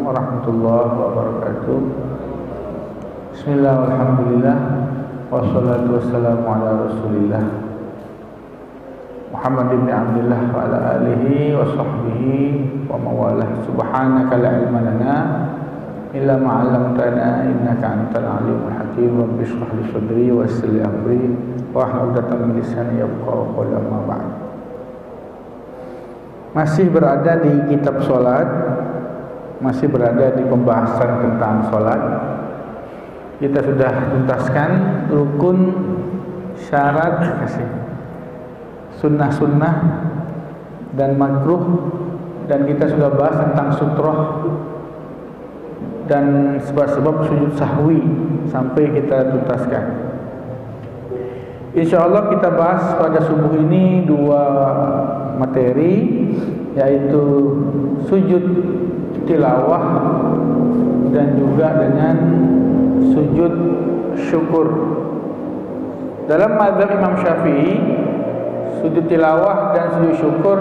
warahmatullahi wabarakatuh. Bismillah, alhamdulillah, wassalatu wassalamu ala rasulillah Muhammad ibn Abdullah wa ala alihi wa sahbihi wa mawalah. Subhanaka la ilma lana illa ma 'allamtana innaka antal alimul hakim. Rabbi shrah li sadri wa yassir li amri wa hlul 'uqdatam min lisani yafqahu qawli. Amma ba'd. Masih berada di kitab salat, masih berada di pembahasan tentang salat. Kita sudah tuntaskan rukun, syarat, sunnah-sunnah dan makruh, dan kita sudah bahas tentang sutroh dan sebab-sebab sujud sahwi sampai kita tuntaskan. Insyaallah kita bahas pada subuh ini dua materi, yaitu sujud tilawah dan juga dengan sujud syukur. Dalam mazhab Imam Syafi'i, sujud tilawah dan sujud syukur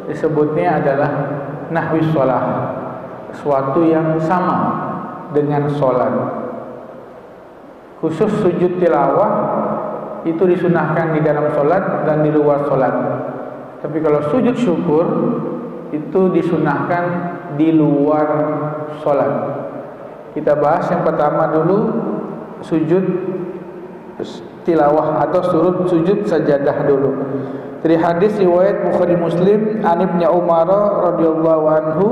disebutnya adalah nahwis shalah, sesuatu yang sama dengan sholat. Khusus sujud tilawah itu disunahkan di dalam sholat dan di luar sholat. Tapi kalau sujud syukur itu disunahkan di luar sholat. Kita bahas yang pertama dulu, sujud tilawah atau sujud sajadah dulu. Dari hadis riwayat Bukhari Muslim an Ibnu Umar radhiyallahu anhu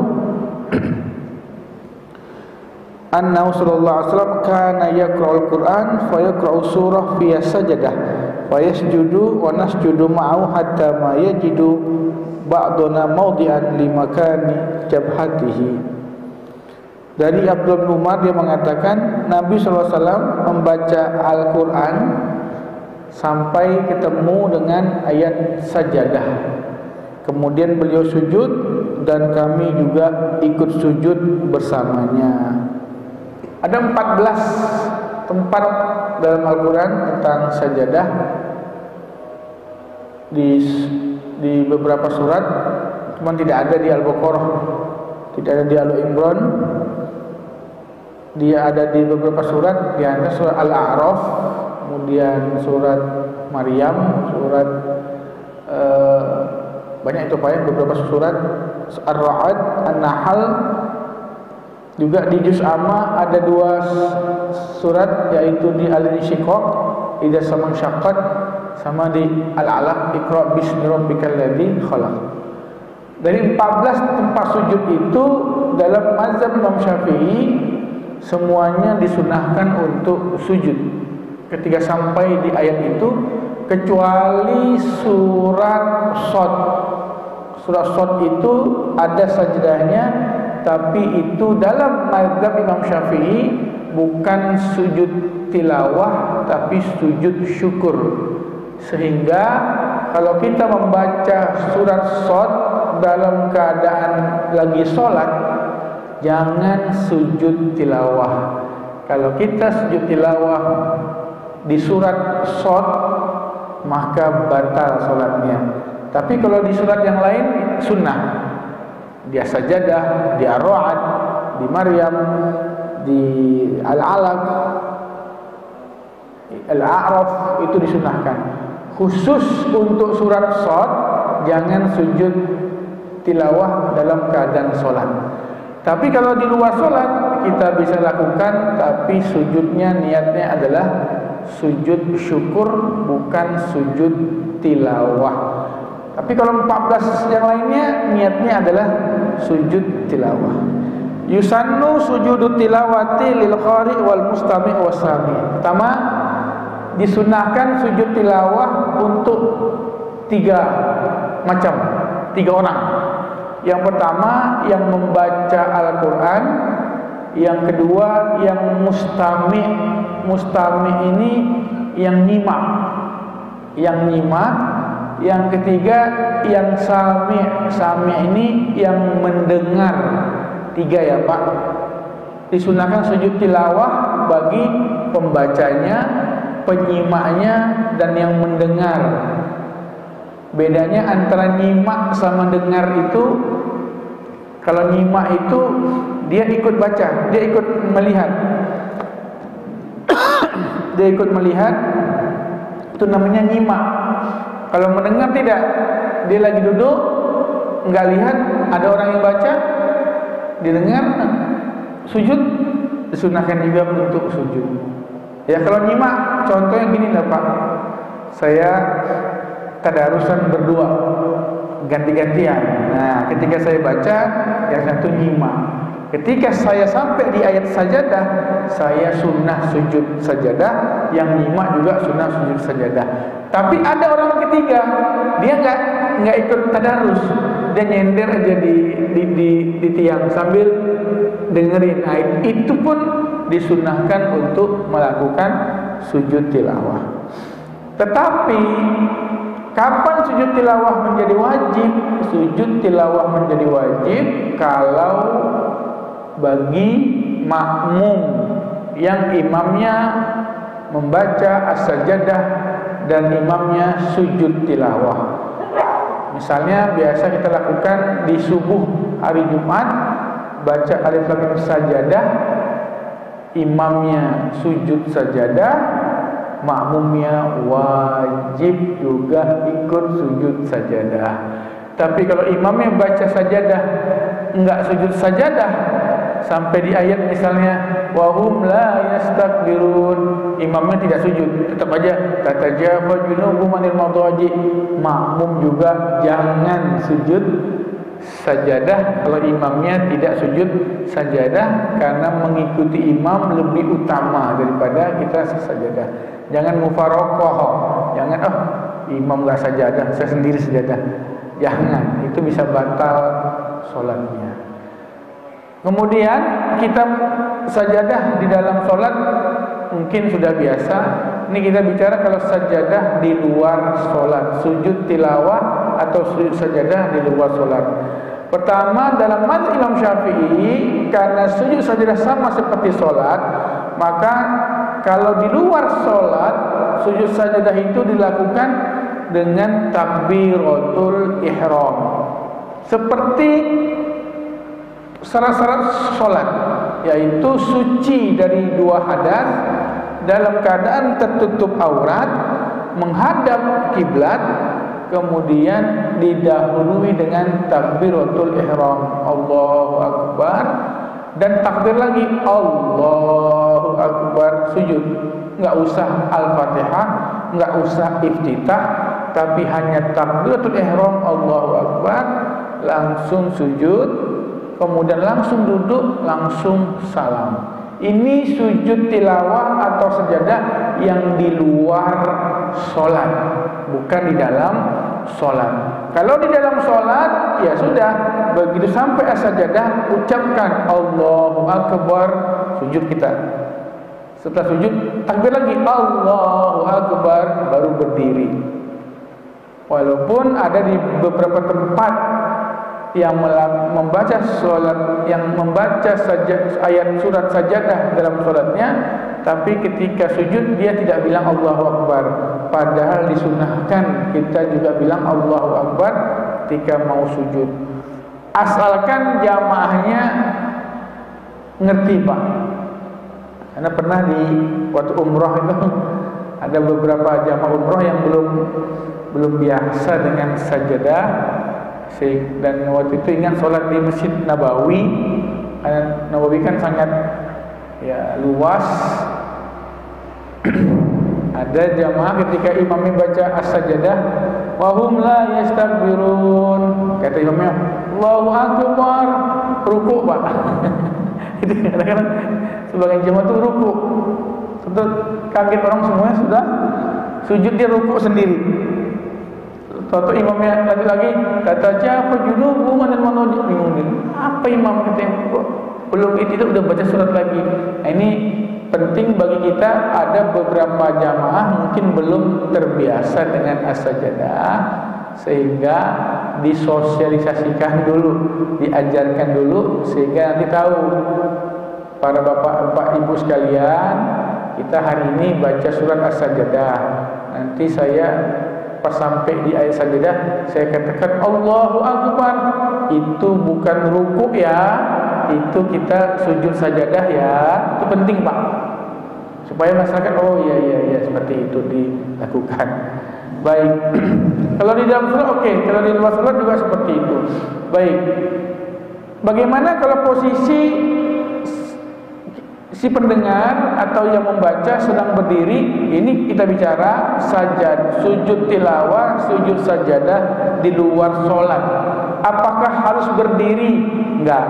anna Rasulullah SAW kana yaqra'ul Qur'an fa yaqra'u surah fi sajadah wa yasjudu wa nasjudu ma'ahu hatta ma yajidu ba'duna mawdi'an li makani jabhatihi. Dari Abdullah bin Umar, dia mengatakan Nabi SAW membaca Al-Quran sampai ketemu dengan ayat sajadah. Kemudian beliau sujud dan kami juga ikut sujud bersamanya. Ada 14 tempat dalam Al-Quran tentang sajadah di beberapa surat, cuma tidak ada di Al-Baqarah, tidak ada di Al-Imran. Dia ada di beberapa surat, di antara surat Al-A'raf, kemudian surat Maryam, surat banyak itu Pak, beberapa surat Ar-Ra'd, An-Nahl. Juga di juz amma ada dua surat, yaitu di Al-Insyiqaq, idza sama syaqqat, sama di Al-Alaq, Iqra bismi rabbikal ladzi khalaq. Dari 14 tempat sujud itu dalam mazhab Imam Syafi'i semuanya disunahkan untuk sujud ketika sampai di ayat itu, kecuali surat Shad. Surat Shad itu ada sajdahnya, tapi itu dalam mazhab Imam Syafi'i bukan sujud tilawah tapi sujud syukur. Sehingga kalau kita membaca surat Shad dalam keadaan lagi sholat, jangan sujud tilawah. Kalau kita sujud tilawah di surat Shad, maka batal sholatnya. Tapi kalau di surat yang lain sunnah, di As-Sajadah, di Ar-Ra'd, di Maryam, di Al-Alaq, Al-A'raf, itu disunahkan. Khusus untuk surat Shad, jangan sujud tilawah dalam keadaan sholat. Tapi kalau di luar sholat kita bisa lakukan, tapi sujudnya niatnya adalah sujud syukur, bukan sujud tilawah. Tapi kalau 14 yang lainnya niatnya adalah sujud tilawah. Yusannu sujudu tilawati lil qari wal mustami' wasami. Pertama, disunahkan sujud tilawah untuk tiga orang. Yang pertama yang membaca Al-Quran, yang kedua yang mustami'. Mustami' ini yang nyimak, yang ketiga yang sami' ini yang mendengar. Tiga ya Pak. Disunahkan sujud tilawah bagi pembacanya, penyimaknya, dan yang mendengar. Bedanya antara nyimak sama dengar itu Kalau nyimak itu dia ikut baca, dia ikut melihat. Dia ikut melihat, itu namanya nyimak. Kalau mendengar tidak, dia lagi duduk, enggak lihat ada orang yang baca, didengar, sujud, disunahkan juga untuk sujud. Ya kalau nyimak, contohnya gini lah Pak, saya tadarusan berdua, ganti-gantian. Nah, ketika saya baca, yang satu nyimak. Ketika saya sampai di ayat sajadah, saya sunnah sujud sajadah, yang nyimak juga sunnah sujud sajadah. Tapi ada orang ketiga, dia enggak ikut tadarus, dia nyender aja di tiang sambil dengerin. Nah, itu pun disunnahkan untuk melakukan sujud tilawah. Tetapi kapan sujud tilawah menjadi wajib? Sujud tilawah menjadi wajib kalau bagi makmum yang imamnya membaca as-sajadah dan imamnya sujud tilawah. Misalnya biasa kita lakukan di subuh hari Jumat, baca alif lam mim sajadah, imamnya sujud sajadah, makmumnya wajib juga ikut sujud sajadah. Tapi kalau imamnya baca sajadah enggak sujud sajadah sampai di ayat misalnya wahum la yastakbirun, imamnya tidak sujud, tetap aja tatajafa junubuhum anil madaji, makmum juga jangan sujud sajadah kalau imamnya tidak sujud sajadah, karena mengikuti imam lebih utama daripada kita sajadah. Jangan mufarokoh, jangan imam enggak sajadah, saya sendiri sajadah, jangan, itu bisa batal sholatnya. Kemudian kita sajadah di dalam sholat mungkin sudah biasa. Ini kita bicara kalau sajadah di luar sholat, sujud tilawah atau sujud sajadah di luar sholat. Pertama, dalam mazhab Imam Syafi'i, karena sujud sajadah sama seperti sholat, maka kalau di luar sholat, sujud sajadah itu dilakukan dengan takbiratul ihram, seperti syarat-syarat sholat, yaitu suci dari dua hadas, dalam keadaan tertutup aurat, menghadap kiblat, kemudian didahului dengan takbiratul ihram, Allahu Akbar, dan takbir lagi Allahu Akbar, sujud. Enggak usah Al-Fatihah, enggak usah iftitah, tapi hanya takbiratul ihram Allahu Akbar, langsung sujud, kemudian langsung duduk, langsung salam. Ini sujud tilawah atau sajadah yang di luar sholat, bukan di dalam sholat. Kalau di dalam sholat, ya sudah, begitu sampai as-sajadah, ucapkan Allahu Akbar, sujud kita. Setelah sujud, takbir lagi Allahu Akbar, baru berdiri. Walaupun ada di beberapa tempat yang membaca sholat, yang membaca ayat surat sajadah dalam sholatnya, tapi ketika sujud dia tidak bilang Allahu Akbar, padahal disunahkan kita juga bilang Allahu Akbar ketika mau sujud, asalkan jamaahnya ngerti Pak. Karena pernah di waktu umroh itu ada beberapa jamaah umroh yang belum biasa dengan sajadah. Dan waktu itu ingat sholat di Masjid Nabawi. Nabawi kan sangat luas. Ada jamaah ketika imamnya baca as-sajadah, wahum la yastakbirun, kata imamnya Allahu Akbar, ruku Pak. Itu kadang-kadang sebagian jamaah itu ruku, tentu kaget orang semuanya sudah sujud, dia ruku sendiri. Suatu imamnya lagi kata siapa junubuhum anil madaji, apa imam kita yang belum itu udah baca surat lagi. Nah, ini penting bagi kita. Ada beberapa jamaah mungkin belum terbiasa dengan as-sajadah, sehingga disosialisasikan dulu, diajarkan dulu, sehingga nanti tahu. Para bapak ibu sekalian, kita hari ini baca surat as-sajadah, nanti saya pas sampai di ayat sajadah saya katakan Allahu Akbar, itu bukan ruku ya, itu kita sujud sajadah ya. Itu penting Pak, supaya masyarakat oh iya seperti itu dilakukan. Baik. Kalau di dalam salat oke, kalau di luar salat juga seperti itu. Baik. Bagaimana kalau posisi si pendengar atau yang membaca sedang berdiri? Ini kita bicara sajad, sujud tilawah, sujud sajadah di luar sholat. Apakah harus berdiri? Enggak.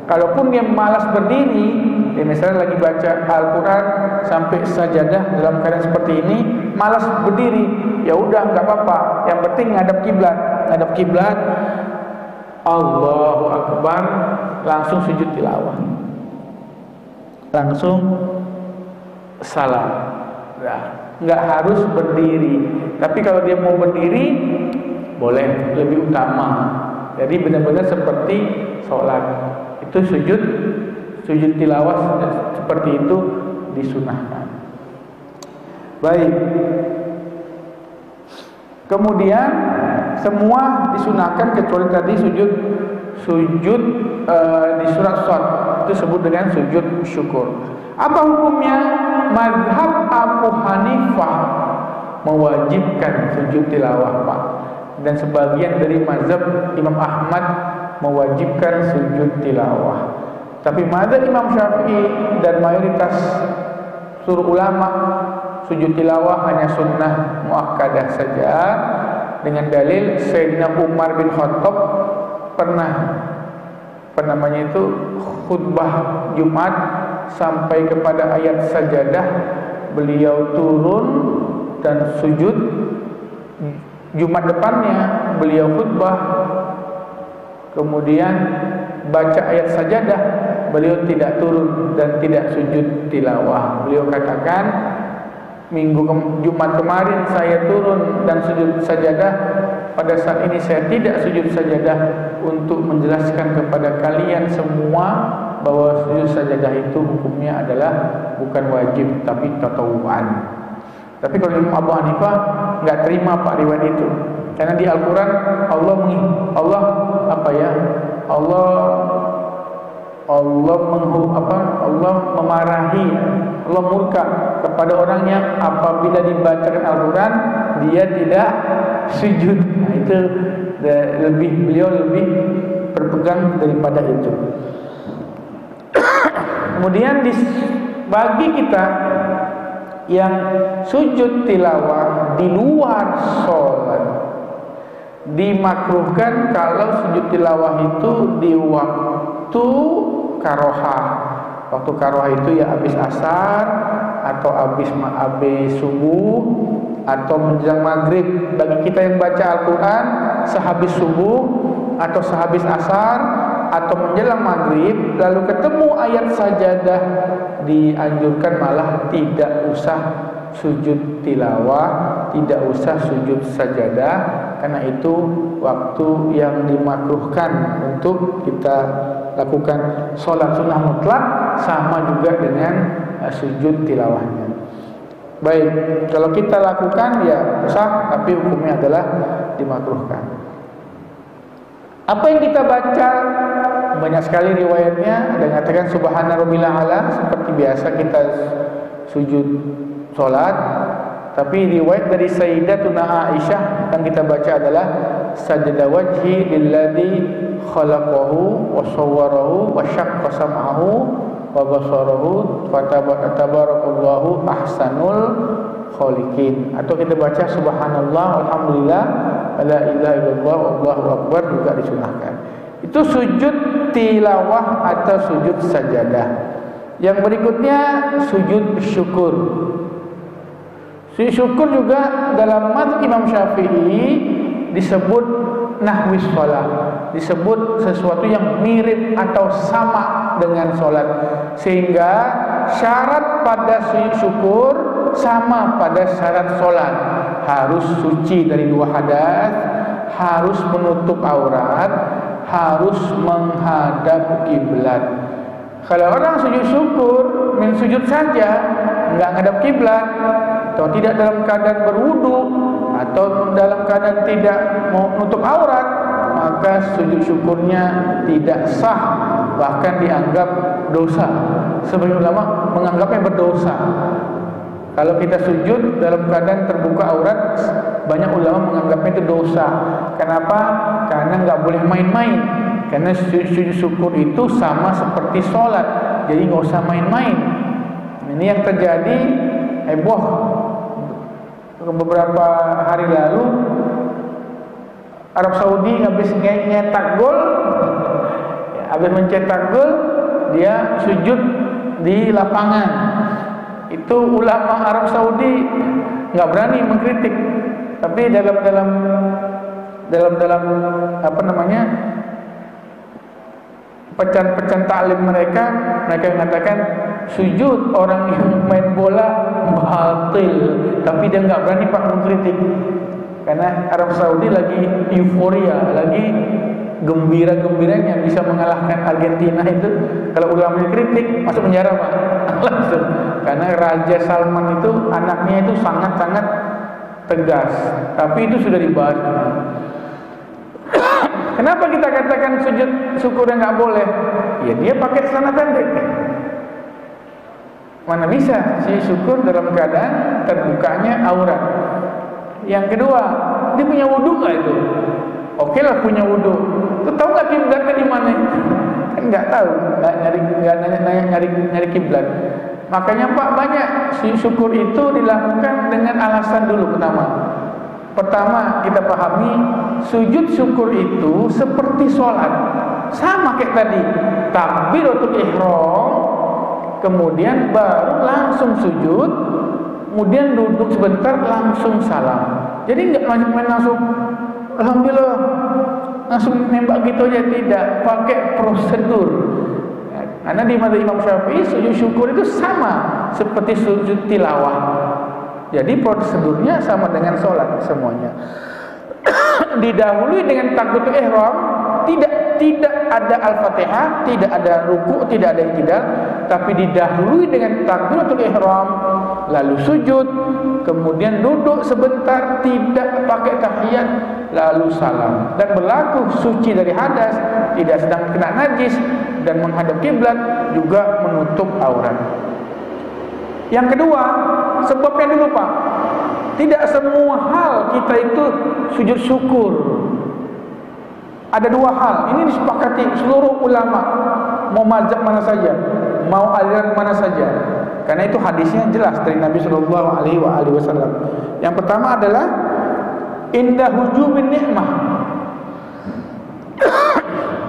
Kalaupun dia malas berdiri, dia misalnya lagi baca Al-Quran sampai sajadah dalam keadaan seperti ini, malas berdiri, ya udah nggak apa-apa. Yang penting ngadap kiblat, Allahu Akbar, langsung sujud tilawah, langsung salam. Nah, nggak harus berdiri. Tapi kalau dia mau berdiri, boleh, lebih utama. Jadi benar-benar seperti sholat. Itu sujud tilawah seperti itu disunahkan. Baik. Kemudian semua disunahkan kecuali tadi sujud di surat Shad, itu disebut dengan sujud syukur. Apa hukumnya? Mazhab Abu Hanifah mewajibkan sujud tilawah Pak, dan sebagian dari mazhab Imam Ahmad mewajibkan sujud tilawah. Tapi mazhab Imam Syafi'i dan mayoritas seluruh ulama, sujud tilawah hanya sunnah muakkadah saja, dengan dalil Sayyidina Umar bin Khattab pernah khutbah Jumat sampai kepada ayat sajadah, beliau turun dan sujud. Jumat depannya beliau khutbah, kemudian baca ayat sajadah, beliau tidak turun dan tidak sujud tilawah. Beliau katakan, Jumat kemarin saya turun dan sujud sajadah, pada saat ini saya tidak sujud sajadah, untuk menjelaskan kepada kalian semua bahwa sujud sajadah itu hukumnya adalah bukan wajib tapi tatawuan. Tapi kalau Imam Abu Hanifah nggak terima Pak riwayat itu, karena di Al-Quran Allah memarahi, Allah murka kepada orang yang apabila dibacakan Al-Quran dia tidak sujud. Nah, itu beliau lebih berpegang daripada itu. Kemudian bagi kita yang sujud tilawah di luar sholat, dimakruhkan kalau sujud tilawah itu di waktu karohah. Waktu karohah itu ya habis asar atau habis subuh atau menjelang maghrib. Bagi kita yang baca Al-Quran sehabis subuh atau sehabis asar atau menjelang maghrib, lalu ketemu ayat sajadah, dianjurkan malah tidak usah sujud tilawah, tidak usah sujud sajadah, karena itu waktu yang dimakruhkan untuk kita lakukan sholat sunnah mutlak, sama juga dengan sujud tilawahnya. Baik, kalau kita lakukan ya sah, tapi hukumnya adalah dimakruhkan. Apa yang kita baca banyak sekali riwayatnya, ada yang mengatakan subhana rabbil a'la, seperti biasa kita sujud sholat. Tapi riwayat dari Sayyidatuna Aisyah yang kita baca adalah sajada wajhi lilladzi khalaqahu wa sawwarahu wa syaqqa sam'ahu wa basarahu fa tabarakallahu ahsanul khaliqin. Atau kita baca subhanallah walhamdulillah la ilaha illallah wallahu akbar, juga disunahkan. Itu sujud tilawah atau sujud sajadah. Yang berikutnya sujud syukur. Sujud syukur juga dalam mazhab Imam Syafi'i disebut nahwis shalah, disebut sesuatu yang mirip atau sama dengan sholat, sehingga syarat pada sujud syukur sama pada syarat sholat. Harus suci dari 2 hadas, harus menutup aurat, harus menghadap kiblat. Kalau orang sujud syukur main sujud saja, enggak menghadap kiblat atau tidak dalam keadaan berwudu, nah atau dalam keadaan tidak mau nutup aurat, maka sujud syukurnya tidak sah, bahkan dianggap dosa. Sebagian ulama menganggapnya berdosa. Kalau kita sujud dalam keadaan terbuka aurat, banyak ulama menganggapnya itu dosa. Kenapa? Karena nggak boleh main-main. Karena sujud syukur itu sama seperti sholat, jadi nggak usah main-main. Ini yang terjadi heboh beberapa hari lalu. Arab Saudi habis nyetak gol, habis mencetak gol, dia sujud di lapangan. Itu ulama Arab Saudi nggak berani mengkritik, tapi dalam apa namanya, pecahan taklim mereka mengatakan sujud orang yang main bola batil, tapi dia nggak berani Pak mengkritik karena Arab Saudi lagi euforia, lagi gembira-gembiranya bisa mengalahkan Argentina. Itu kalau ulama kritik masuk penjara Pak langsung, karena Raja Salman itu anaknya itu sangat-sangat tegas, tapi itu sudah dibahas. Kenapa kita katakan sujud syukur yang nggak boleh? Ya dia pakai celana pendek. Mana bisa sujud syukur dalam keadaan terbukanya aurat? Yang kedua, dia punya wudhu nggak itu? Oke lah punya wudhu. Tuh tahu nggak kiblatnya di mana? Kan nggak tahu, nggak nyari kiblat. Makanya Pak, banyak sujud syukur itu dilakukan dengan alasan dulu. Pertama kita pahami sujud syukur itu seperti sholat, sama kayak tadi, takbiratul ihram, kemudian baru langsung sujud, kemudian duduk sebentar langsung salam. Jadi nggak main langsung alhamdulillah langsung nembak gitu aja, tidak, pakai prosedur. Karena di mazhab Imam Syafi'i sujud syukur itu sama seperti sujud tilawah. Jadi prosedurnya sama dengan sholat semuanya. Didahului dengan takbiratul ihram, tidak ada al-fatihah, tidak ada ruku', tidak ada i'tidal, tapi didahului dengan takbiratul ihram, lalu sujud, kemudian duduk sebentar, tidak pakai tahiyat, lalu salam. Dan berlaku suci dari hadas, tidak sedang kena najis, dan menghadap kiblat, juga menutup aurat. Yang kedua, sebabnya dulu Pak, tidak semua hal kita itu sujud syukur. Ada dua hal, ini disepakati seluruh ulama, mau mazhab mana saja, mau aliran mana saja, karena itu hadisnya jelas dari Nabi Shallallahu Alaihi Wasallam. Yang pertama adalah indah hujubin nikmah.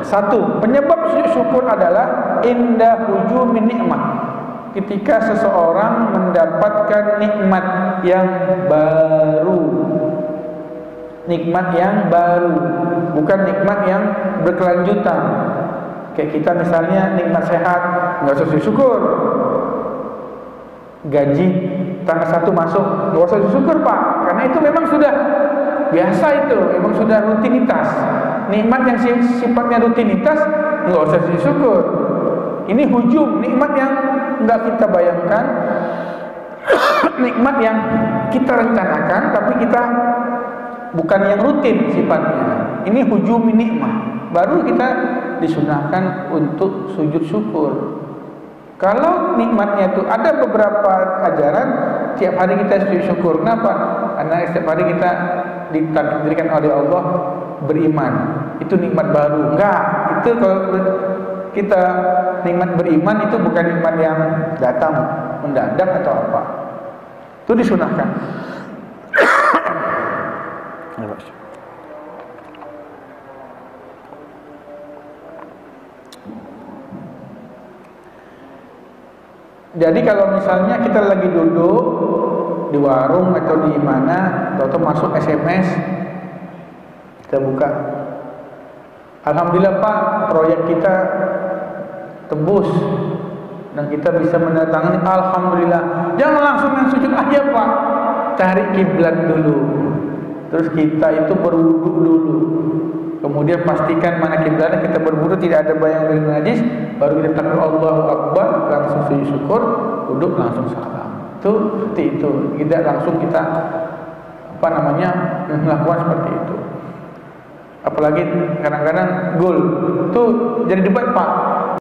Satu, penyebab sujud syukur adalah indah hujubin nikmah. Ketika seseorang mendapatkan nikmat yang baru, bukan nikmat yang berkelanjutan. Kayak kita misalnya nikmat sehat, nggak usah syukur. Gaji tanggal 1 masuk, nggak usah syukur Pak, karena itu memang sudah biasa, itu memang sudah rutinitas. Nikmat yang sifatnya rutinitas nggak usah syukur. Ini hujum, nikmat yang nggak kita bayangkan, nikmat yang kita rencanakan, tapi kita bukan yang rutin sifatnya. Ini hujum nikmah, baru kita disunahkan untuk sujud syukur. Kalau nikmatnya itu ada beberapa ajaran, tiap hari kita sujud syukur. Kenapa? Karena setiap hari kita ditakdirkan oleh Allah beriman. Itu nikmat baru. Enggak, itu kalau kita nikmat beriman itu bukan nikmat yang datang mendadak atau apa. Itu disunahkan. Jadi kalau misalnya kita lagi duduk di warung atau di mana, atau masuk SMS, kita buka, alhamdulillah Pak, proyek kita tembus dan kita bisa mendatangani, alhamdulillah. Jangan langsung yang sujud aja Pak, cari kiblat dulu, terus kita itu berwudu dulu, kemudian pastikan mana kiblatnya, kita berwudu tidak ada bayang dari najis, baru kita takbir Allahu Akbar, langsung sujud syukur, duduk langsung salam. Itu seperti itu, tidak langsung kita melakukan seperti itu. Apalagi kadang-kadang gol itu jadi debat, Pak.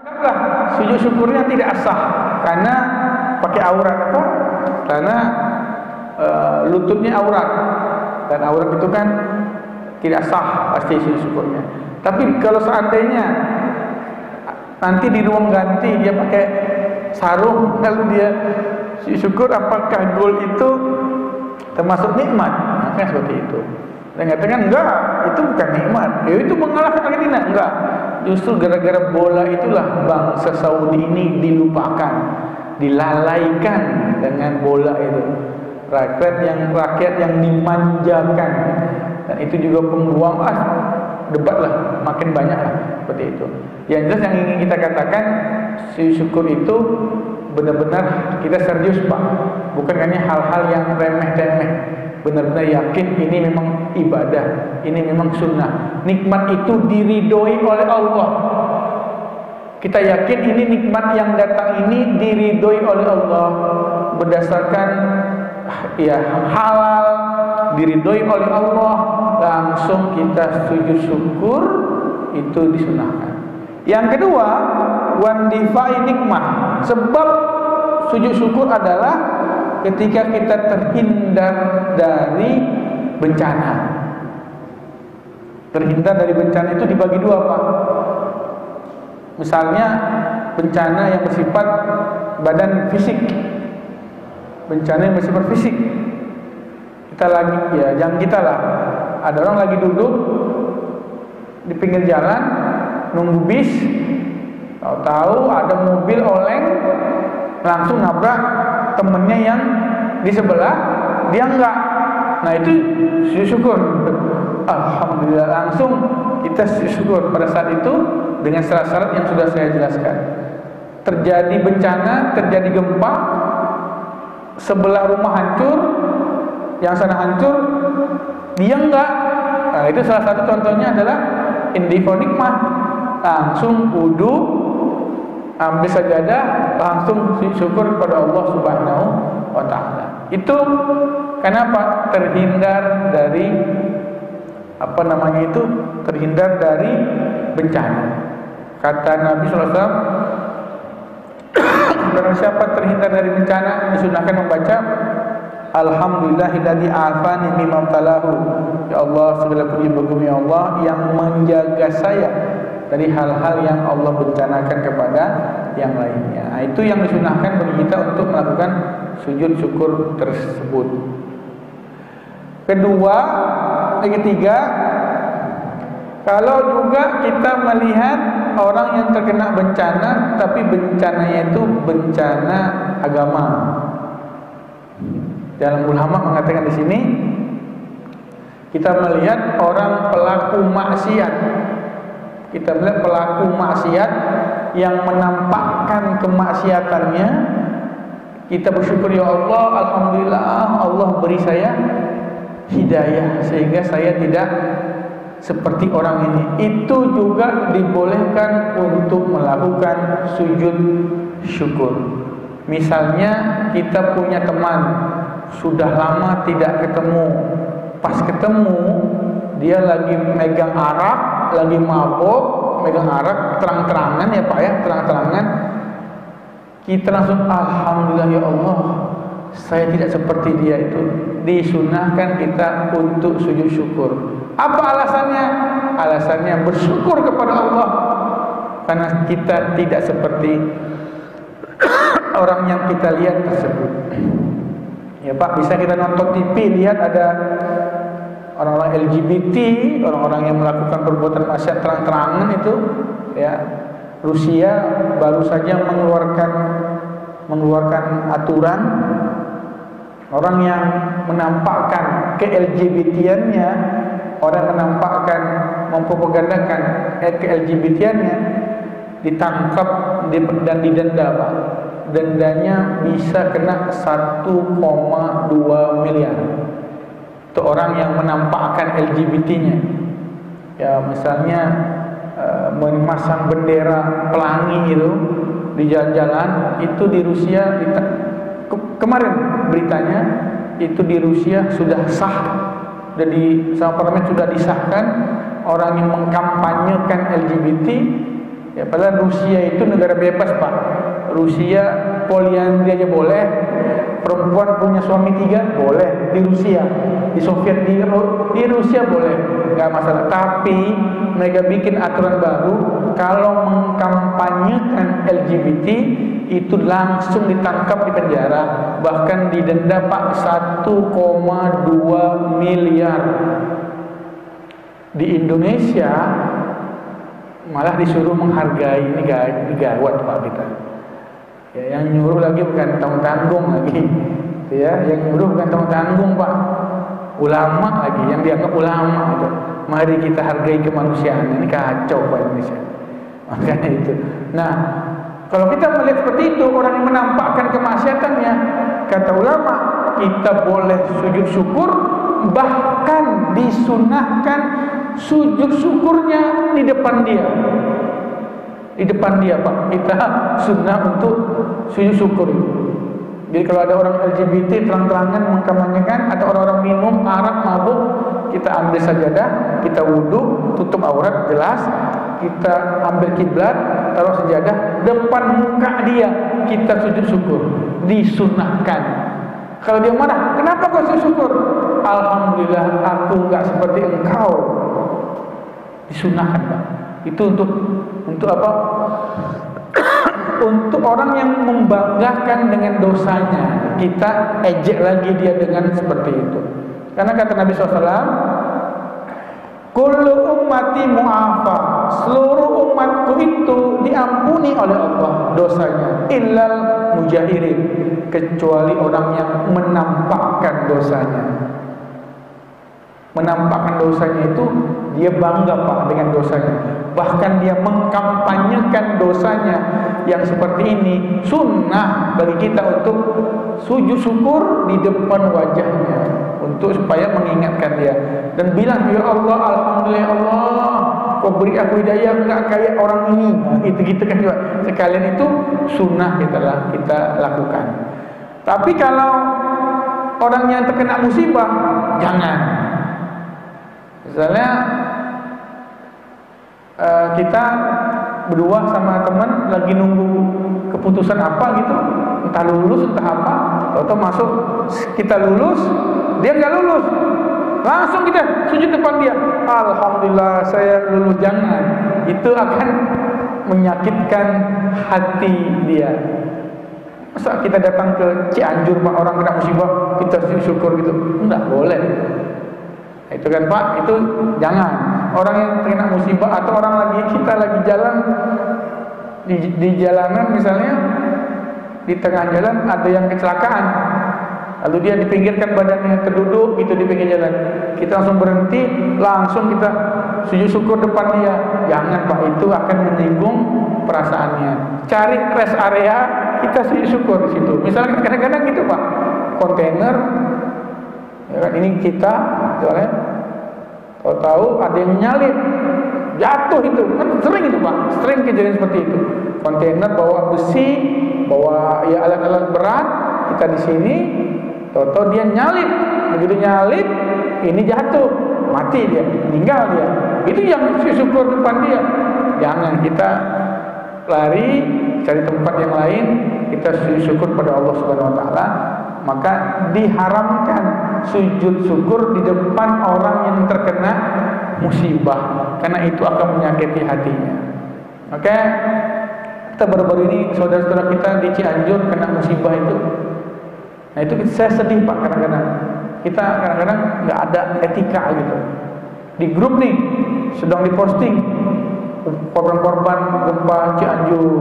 Kenapa sujud syukurnya tidak sah? Karena pakai aurat apa? Karena lututnya aurat, dan aurat itu kan tidak sah pasti sujud syukurnya. Tapi kalau seandainya nanti di ruang ganti dia pakai sarung lalu dia sujud syukur, apakah gol itu termasuk nikmat? Kan seperti itu. Dan katakan enggak, itu bukan nikmat. Ya itu mengalahkan Argentina. Enggak. Justru gara-gara bola itulah bangsa Saudi ini dilupakan, dilalaikan dengan bola itu. Rakyat yang dimanjakan. Dan itu juga pembuang debat lah, makin banyak lah seperti itu. Yang jelas yang ingin kita katakan, sujud syukur itu benar-benar kita serius, Pak. Bukan hanya hal-hal yang remeh-temeh. Benar-benar yakin ini memang ibadah, ini memang sunnah. Nikmat itu diridhoi oleh Allah. Kita yakin ini nikmat yang datang ini diridhoi oleh Allah berdasarkan halal, diridhoi oleh Allah, langsung kita sujud syukur, itu disunahkan. Yang kedua, wandifai nikmah. Sebab sujud syukur adalah ketika kita terhindar dari bencana. Terhindar dari bencana itu dibagi dua, Pak. Misalnya bencana yang bersifat badan fisik, bencana yang bersifat fisik. Kita lagi, jangan kita lah. Ada orang lagi duduk di pinggir jalan nunggu bis, tahu ada mobil oleng, langsung nabrak temennya yang di sebelah, dia enggak. Nah itu sujud syukur. Alhamdulillah, langsung kita sujud syukur pada saat itu dengan syarat-syarat yang sudah saya jelaskan. Terjadi bencana, terjadi gempa, sebelah rumah hancur, yang sana hancur, dia enggak. Nah itu salah satu contohnya adalah indifo nikmah. Langsung wudu, ambil sajadah, langsung syukur kepada Allah Subhanahu wa ta'ala. Itu kenapa? Terhindar dari terhindar dari bencana. Kata Nabi SAW, barang siapa terhindar dari bencana, disunahkan membaca Alhamdulillahilladzi afani mimma talahu. Ya Allah, segala puji bagi Allah yang menjaga saya dari hal-hal yang Allah bencanakan kepada yang lainnya. Nah, itu yang disunahkan bagi kita untuk melakukan sujud syukur tersebut. Ketiga, kalau juga kita melihat orang yang terkena bencana, tapi bencananya itu bencana agama. Dalam ulama mengatakan di sini, kita melihat orang pelaku maksiat. Kita melihat pelaku maksiat yang menampakkan kemaksiatannya, kita bersyukur, ya Allah, alhamdulillah Allah beri saya hidayah sehingga saya tidak seperti orang ini. Itu juga dibolehkan untuk melakukan sujud syukur. Misalnya kita punya teman sudah lama tidak ketemu, pas ketemu dia lagi megang arak, lagi mabok, megang arak terang-terangan, ya Pak ya, terang-terangan. Kita langsung alhamdulillah ya Allah, saya tidak seperti dia itu. Disunahkan kita untuk sujud syukur. Apa alasannya? Alasannya bersyukur kepada Allah karena kita tidak seperti orang yang kita lihat tersebut. Ya Pak, bisa kita nonton TV, lihat ada orang-orang LGBT, orang-orang yang melakukan perbuatan maksiat terang-terangan itu, ya. Rusia baru saja mengeluarkan aturan orang yang menampakkan ke-LGBT-annya, orang menampakkan mempropagandakan ke-LGBT-annya ditangkap dan didenda, Pak. Dendanya bisa kena 1,2 miliar. Itu orang yang menampakkan LGBT-nya. Ya, misalnya memasang bendera pelangi itu di jalan-jalan, itu di Rusia kemarin beritanya itu di Rusia sudah sah, sama parlemen sudah disahkan orang yang mengkampanyekan LGBT. Ya, padahal Rusia itu negara bebas Pak. Rusia poliandri aja boleh, perempuan punya suami 3 boleh di Rusia. Di Soviet di Rusia boleh, nggak masalah. Tapi mereka bikin aturan baru, kalau mengkampanyekan LGBT itu langsung ditangkap, di penjara, bahkan didenda Pak 1,2 miliar. Di Indonesia malah disuruh menghargai, ini gawat Pak kita. Ya, yang nyuruh lagi bukan tanggung-tanggung lagi, ya, yang nyuruh bukan tanggung-tanggung Pak, ulama lagi, yang dianggap ulama itu. Mari kita hargai kemanusiaan. Ini kacau Pak Indonesia. Makanya itu. Nah, kalau kita melihat seperti itu, orang yang menampakkan kemaksiatannya, kata ulama, kita boleh sujud syukur, bahkan disunahkan sujud syukurnya di depan dia. Di depan dia Pak, kita sunnah untuk sujud syukur. Jadi kalau ada orang LGBT terang-terangan mengkampanyekan, atau orang-orang minum, arak, mabuk, kita ambil sajadah, kita wudhu, tutup aurat jelas, kita ambil kiblat, taruh sajadah depan muka dia, kita sujud syukur. Disunahkan. Kalau dia marah, kenapa kau sujud syukur? Alhamdulillah aku enggak seperti engkau. Disunahkan Pak. Itu untuk apa? Untuk orang yang membanggakan dengan dosanya, kita ejek lagi dia dengan seperti itu. Karena kata Nabi SAW, kullu ummati mu'afa, seluruh umatku itu diampuni oleh Allah dosanya, illal mujahirin, kecuali orang yang menampakkan dosanya. Menampakkan dosanya itu dia bangga Pak dengan dosanya, bahkan dia mengkampanyekan dosanya. Yang seperti ini sunnah bagi kita untuk sujud syukur di depan wajahnya, untuk supaya mengingatkan dia dan bilang, ya Allah, alhamdulillah Allah, kau beri aku hidayah enggak kayak orang ini. Gitu-gitu kan juga. Sekalian itu sunnah kita lakukan. Tapi kalau orang yang terkena musibah, jangan. Misalnya kita berdua sama teman lagi nunggu keputusan apa gitu, entah lulus entah apa, atau masuk, kita lulus, dia nggak lulus, langsung kita sujud depan dia, alhamdulillah saya lulus. Jangan, itu akan menyakitkan hati dia. Masa kita datang ke Cianjur Pak, orang kena musibah, kita sujud syukur gitu? Enggak boleh. Itu kan Pak, itu jangan. Orang yang terkena musibah, atau orang kita lagi jalan di jalanan misalnya, di tengah jalan ada yang kecelakaan, lalu dia dipinggirkan badannya, terduduk gitu di pinggir jalan, kita langsung berhenti, langsung kita sujud syukur depan dia. Jangan Pak, itu akan menyinggung perasaannya. Cari rest area, kita sujud syukur di situ. Misalnya kadang-kadang gitu Pak, kontainer, ya kan, ini kita soalnya tahu ada yang nyalip, jatuh, itu kan sering itu Pak, sering kejadian seperti itu. Kontainer bawa besi, bawa ya alat-alat berat, kita di sini, tahu dia nyalip, begitu nyalip, ini jatuh, mati dia, meninggal dia. Itu yang syukur depan dia. Jangan, kita lari cari tempat yang lain, kita syukur pada Allah Subhanahu Wa Taala. Maka diharamkan sujud syukur di depan orang yang terkena musibah, karena itu akan menyakiti hatinya. Oke, kita baru-baru ini saudara-saudara kita di Cianjur kena musibah itu. Nah itu saya sedih Pak, kadang-kadang kita nggak ada etika gitu. Di grup nih sedang diposting korban-korban gempa Cianjur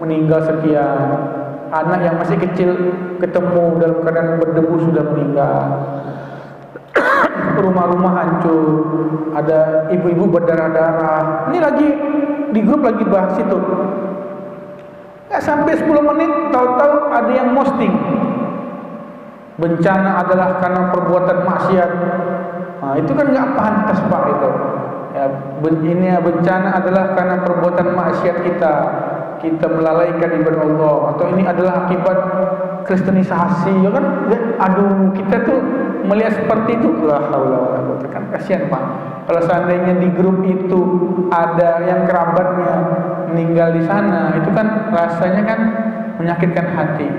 meninggal sekian. Anak yang masih kecil ketemu dalam keadaan berdebu sudah meninggal. Rumah-rumah hancur, ada ibu-ibu berdarah-darah. Ini lagi di grup lagi bahas itu. Nggak sampai 10 menit, tahu-tahu ada yang posting, bencana adalah karena perbuatan maksiat. Nah, itu kan nggak pantas Pak itu. Ya, ini bencana adalah karena perbuatan maksiat kita. kita melalaikan ibadah Allah, atau ini adalah akibat kristenisasi, ya kan? Aduh, kita tuh melihat seperti itu, la haula wala quwwata, kan kasihan Pak. Kalau seandainya di grup itu ada yang kerabatnya meninggal di sana, itu kan rasanya kan menyakitkan hati.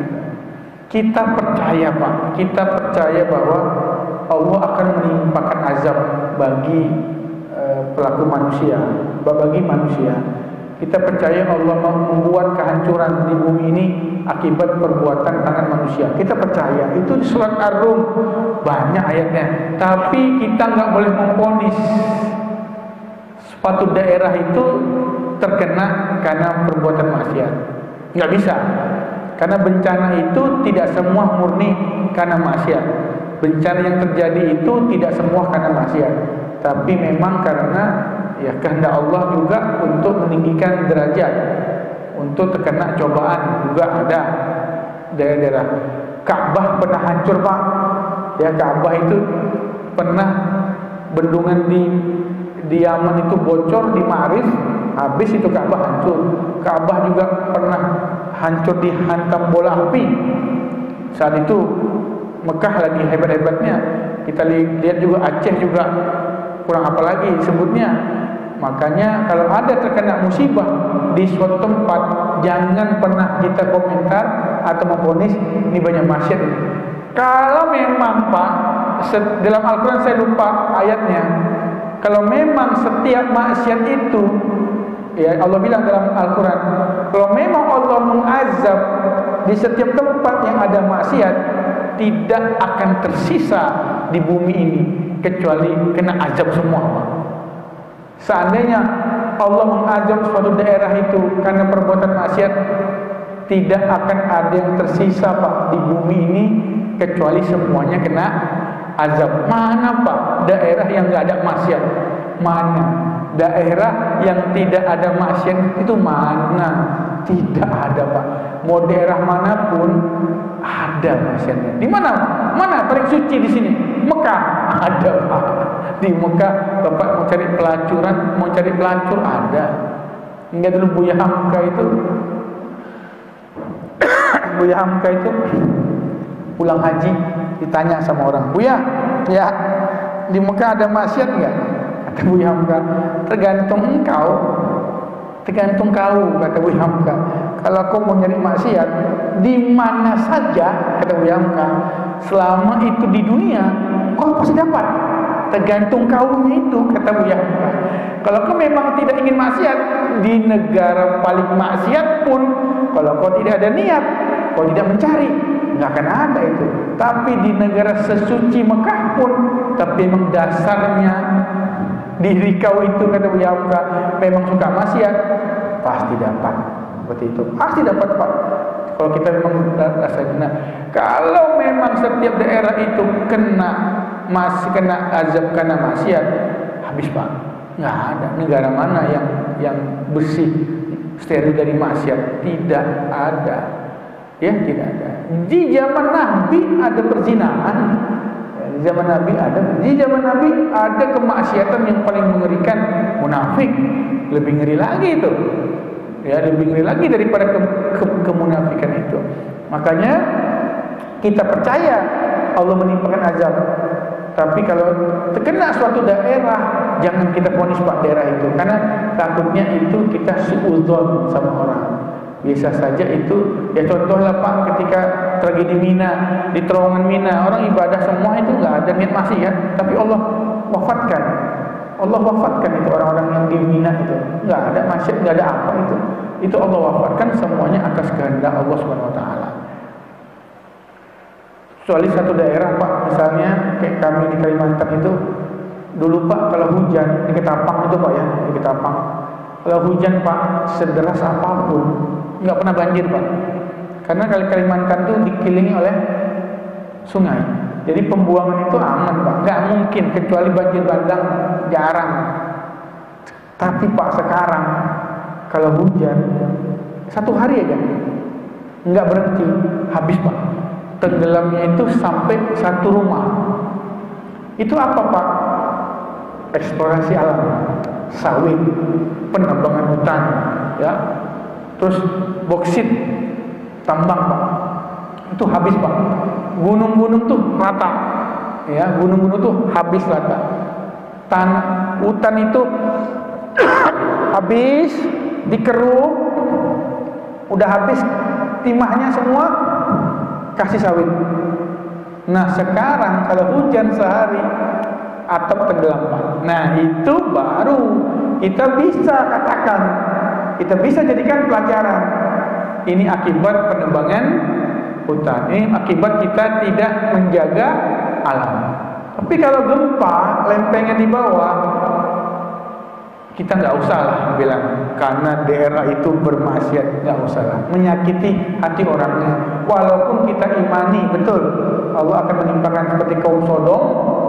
Kita percaya Pak, kita percaya bahwa Allah akan menimpakan azab bagi pelaku manusia, bagi manusia. Kita percaya Allah membuat kehancuran di bumi ini akibat perbuatan tangan manusia. Kita percaya, itu di surat Ar-Rum banyak ayatnya. Tapi kita nggak boleh memvonis suatu daerah itu terkena karena perbuatan maksiat. Nggak bisa, karena bencana itu tidak semua murni karena maksiat. Bencana yang terjadi itu tidak semua karena maksiat, tapi memang karena ya kehendak Allah juga untuk meninggikan derajat, untuk terkena cobaan juga ada daerah-daerah. Ka'bah pernah hancur Pak, ya Ka'bah itu pernah bendungan di Yaman itu bocor di Ma'rif, habis itu Ka'bah hancur. Ka'bah juga pernah hancur dihantam bola api. Saat itu Mekah lagi hebat-hebatnya. Kita lihat juga Aceh juga kurang apa lagi disebutnya. Makanya kalau ada terkena musibah di suatu tempat, jangan pernah kita komentar atau memvonis ini banyak maksiat ini. Kalau memang Pak, dalam Al-Quran saya lupa ayatnya, kalau memang setiap maksiat itu, ya Allah bilang dalam Al-Quran, kalau memang Allah mengazab di setiap tempat yang ada maksiat, tidak akan tersisa di bumi ini kecuali kena azab semua Pak. Seandainya Allah mengazab suatu daerah itu karena perbuatan maksiat, tidak akan ada yang tersisa Pak di bumi ini kecuali semuanya kena azab. Mana Pak daerah yang nggak ada maksiat? Mana daerah yang tidak ada maksiat itu? Mana? Tidak ada Pak. Mau daerah manapun ada maksiatnya. Di mana? Mana paling suci di sini? Mekah ada Pak. Di Mekah Bapak mau cari pelacuran, mau cari pelacur ada. Hingga dulu Buya Hamka itu Buya Hamka itu pulang haji ditanya sama orang, Buya, ya di Mekah ada maksiat enggak? Kata Buya Hamka, tergantung engkau, tergantung kau, kata Buya Hamka. Kalau kau mau nyari maksiat di mana saja, kata Buya Hamka, selama itu di dunia kau pasti dapat. Tergantung kaunya itu, kata Buya Hamka. Kalau kau memang tidak ingin maksiat di negara paling maksiat pun, kalau kau tidak ada niat, kau tidak mencari, nggak akan ada itu. Tapi di negara sesuci Mekah pun, tapi memang dasarnya diri kau itu, kata Buya Hamka, memang suka maksiat, pasti dapat. Seperti itu, pasti dapat Pak. Kalau kita memang rasanya. Nah, kalau memang setiap daerah itu masih kena azab karena maksiat, habis Pak. Nggak ada negara mana yang bersih, steril dari maksiat. Tidak ada, ya tidak ada. Di zaman Nabi ada perzinahan, di zaman Nabi ada. Di zaman Nabi ada kemaksiatan yang paling mengerikan, munafik. Lebih ngeri lagi itu. Ya, lebih ngeri lagi daripada kemunafikan itu. Makanya kita percaya Allah menimpakan azab. Tapi kalau terkena suatu daerah, jangan kita vonis Pak daerah itu, karena takutnya itu kita suudzon sama orang. Biasa saja itu, ya contohlah Pak ketika tragedi Mina, di terowongan Mina, orang ibadah semua itu nggak ada niat maksiat, tapi Allah wafatkan. Allah wafatkan itu orang-orang yang di Mina itu, nggak ada maksiat, nggak ada apa itu Allah wafatkan semuanya atas kehendak Allah Subhanahu Wa Taala. Kecuali satu daerah Pak, misalnya kayak kami di Kalimantan itu, dulu Pak kalau hujan di Ketapang itu Pak ya, di Ketapang, kalau hujan Pak sederas apapun nggak pernah banjir Pak, karena Kalimantan itu dikelilingi oleh sungai. Jadi pembuangan itu aman Pak, nggak mungkin, kecuali banjir bandang jarang. Tapi Pak sekarang kalau hujan satu hari aja nggak berhenti, habis Pak. Tenggelamnya itu sampai satu rumah. Itu apa Pak? Eksplorasi alam, sawit, penambangan hutan, ya, terus boksit, tambang Pak, itu habis Pak. Gunung-gunung tuh rata, ya, gunung-gunung tuh habis rata. Hutan itu habis, dikeruk, udah habis timahnya semua, kasih sawit. Nah sekarang kalau hujan sehari, atap tenggelam Pak. Nah itu baru kita bisa katakan, kita bisa jadikan pelajaran. Ini akibat penebangan hutan. Ini akibat kita tidak menjaga alam. Tapi kalau gempa, lempengan di bawah, kita nggak usah lah bilang karena daerah itu bermaksiat, nggak usah lah menyakiti hati orangnya. Walaupun kita imani betul Allah akan menimpakan seperti kaum Sodom,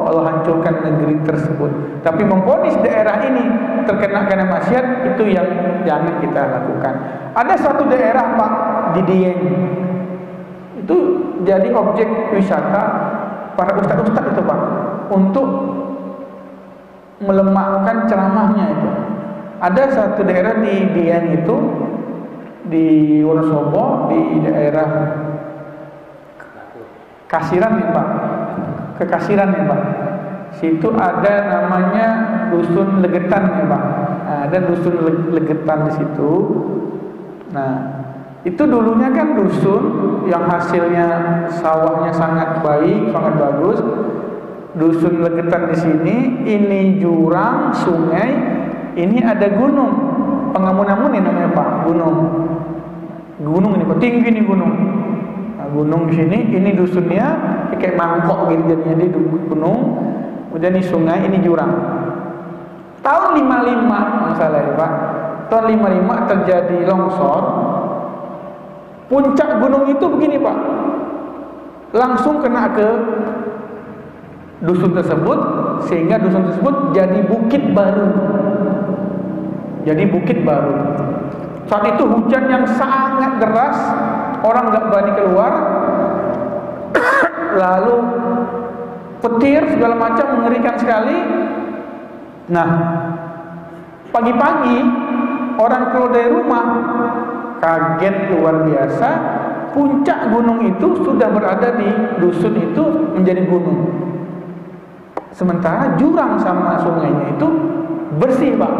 Allah hancurkan negeri tersebut. Tapi memvonis daerah ini terkena karena maksiat, itu yang jangan kita lakukan. Ada satu daerah Pak di Dieng, itu jadi objek wisata para ustadz-ustadz itu Pak, untuk melemahkan ceramahnya itu. Ada satu daerah di Dieng itu, di Wonosobo, di daerah Kasiran ya Pak, Kekasiran ya Pak. Situ ada namanya dusun Legetan ya Pak. Nah, ada dusun Legetan di situ. Nah, itu dulunya kan dusun yang hasilnya sawahnya sangat baik, sangat bagus. Dusun Legetan di sini, ini jurang, sungai, ini ada gunung. Pengamun-amun ini namanya Pak, gunung. Gunung ini Pak, tinggi nih gunung. Nah, gunung di sini, ini dusunnya kayak mangkok gitu jadinya di gunung. Kemudian ini sungai, ini jurang. Tahun 55 masalah ya Pak. Tahun 55 terjadi longsor. Puncak gunung itu begini Pak, langsung kena ke dusun tersebut, sehingga dusun tersebut jadi bukit baru. Jadi bukit baru. Saat itu hujan yang sangat deras, orang nggak berani keluar. Lalu petir segala macam, mengerikan sekali. Nah, pagi-pagi orang keluar dari rumah, kaget luar biasa. Puncak gunung itu sudah berada di dusun itu, menjadi gunung. Sementara jurang sama sungainya itu bersih Pak,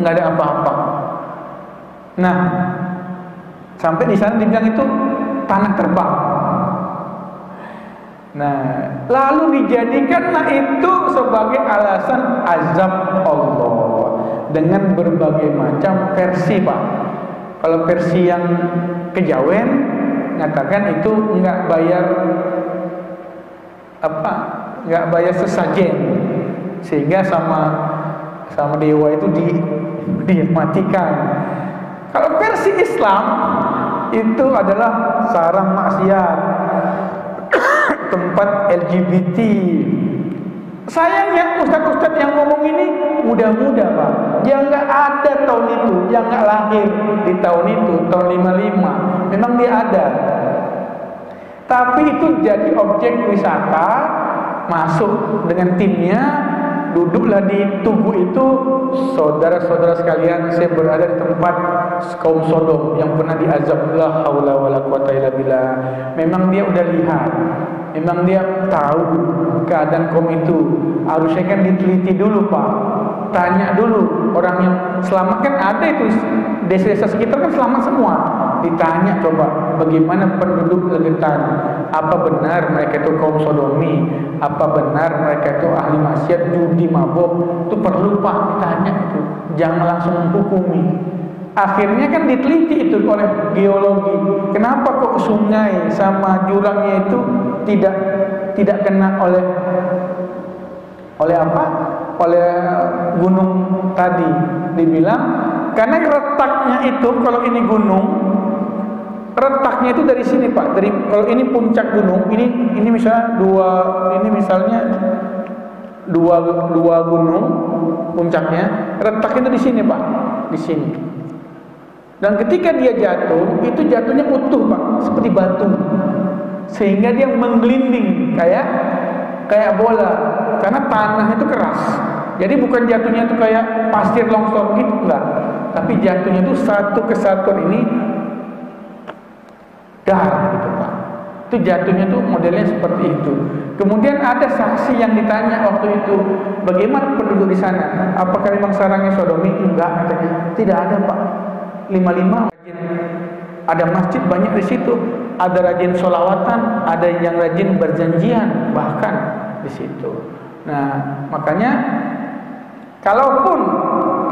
nggak ada apa-apa. Nah, sampai di sana dibilang itu tanah terbang. Nah, lalu dijadikanlah itu sebagai alasan azab Allah dengan berbagai macam versi Pak. Kalau versi yang kejawen nyatakan itu nggak bayar apa, nggak bayar sesajen, sehingga sama dewa itu dimatikan. Kalau versi Islam itu adalah sarang maksiat, tempat LGBT. Sayangnya ustadz-ustadz yang ngomong ini muda-muda Pak, yang nggak ada tahun itu, yang nggak lahir di tahun itu, tahun 55. Memang dia ada, tapi itu jadi objek wisata, masuk dengan timnya, duduklah di tugu itu. Saudara-saudara sekalian, saya berada di tempat kaum Sodom yang pernah diazab. La haula wala quwata illa billah. Memang dia udah lihat, memang dia tahu keadaan kaum itu. Harusnya kan diteliti dulu Pak, tanya dulu orang yang selamat, kan ada itu desa-desa sekitar kan selamat semua. Ditanya coba bagaimana penduduk Legetan, apa benar mereka itu kaum sodomi, apa benar mereka itu ahli maksiat, judi, mabuk. Itu perlu Pak ditanya itu, jangan langsung menghukumi. Akhirnya kan diteliti itu oleh geologi, kenapa kok sungai sama jurangnya itu tidak kena oleh apa? Oleh gunung tadi. Dibilang karena retaknya itu, kalau ini gunung, retaknya itu dari sini Pak. Dari, kalau ini puncak gunung, ini misalnya dua gunung puncaknya, retaknya itu di sini Pak, di sini. Dan ketika dia jatuh, itu jatuhnya utuh Pak, seperti batu, sehingga dia menggelinding kayak bola, karena tanah itu keras. Jadi bukan jatuhnya itu kayak pasir longsor gitu, enggak, tapi jatuhnya itu satu kesatuan ini dar gitu Pak. Itu jatuhnya tuh modelnya seperti itu. Kemudian ada saksi yang ditanya waktu itu, bagaimana penduduk di sana? Apakah memang sarangnya sodomi? Enggak, katanya. Tidak ada Pak. 55 ada masjid banyak di situ. Ada rajin sholawatan, ada yang rajin berjanjian bahkan di situ. Nah, makanya kalaupun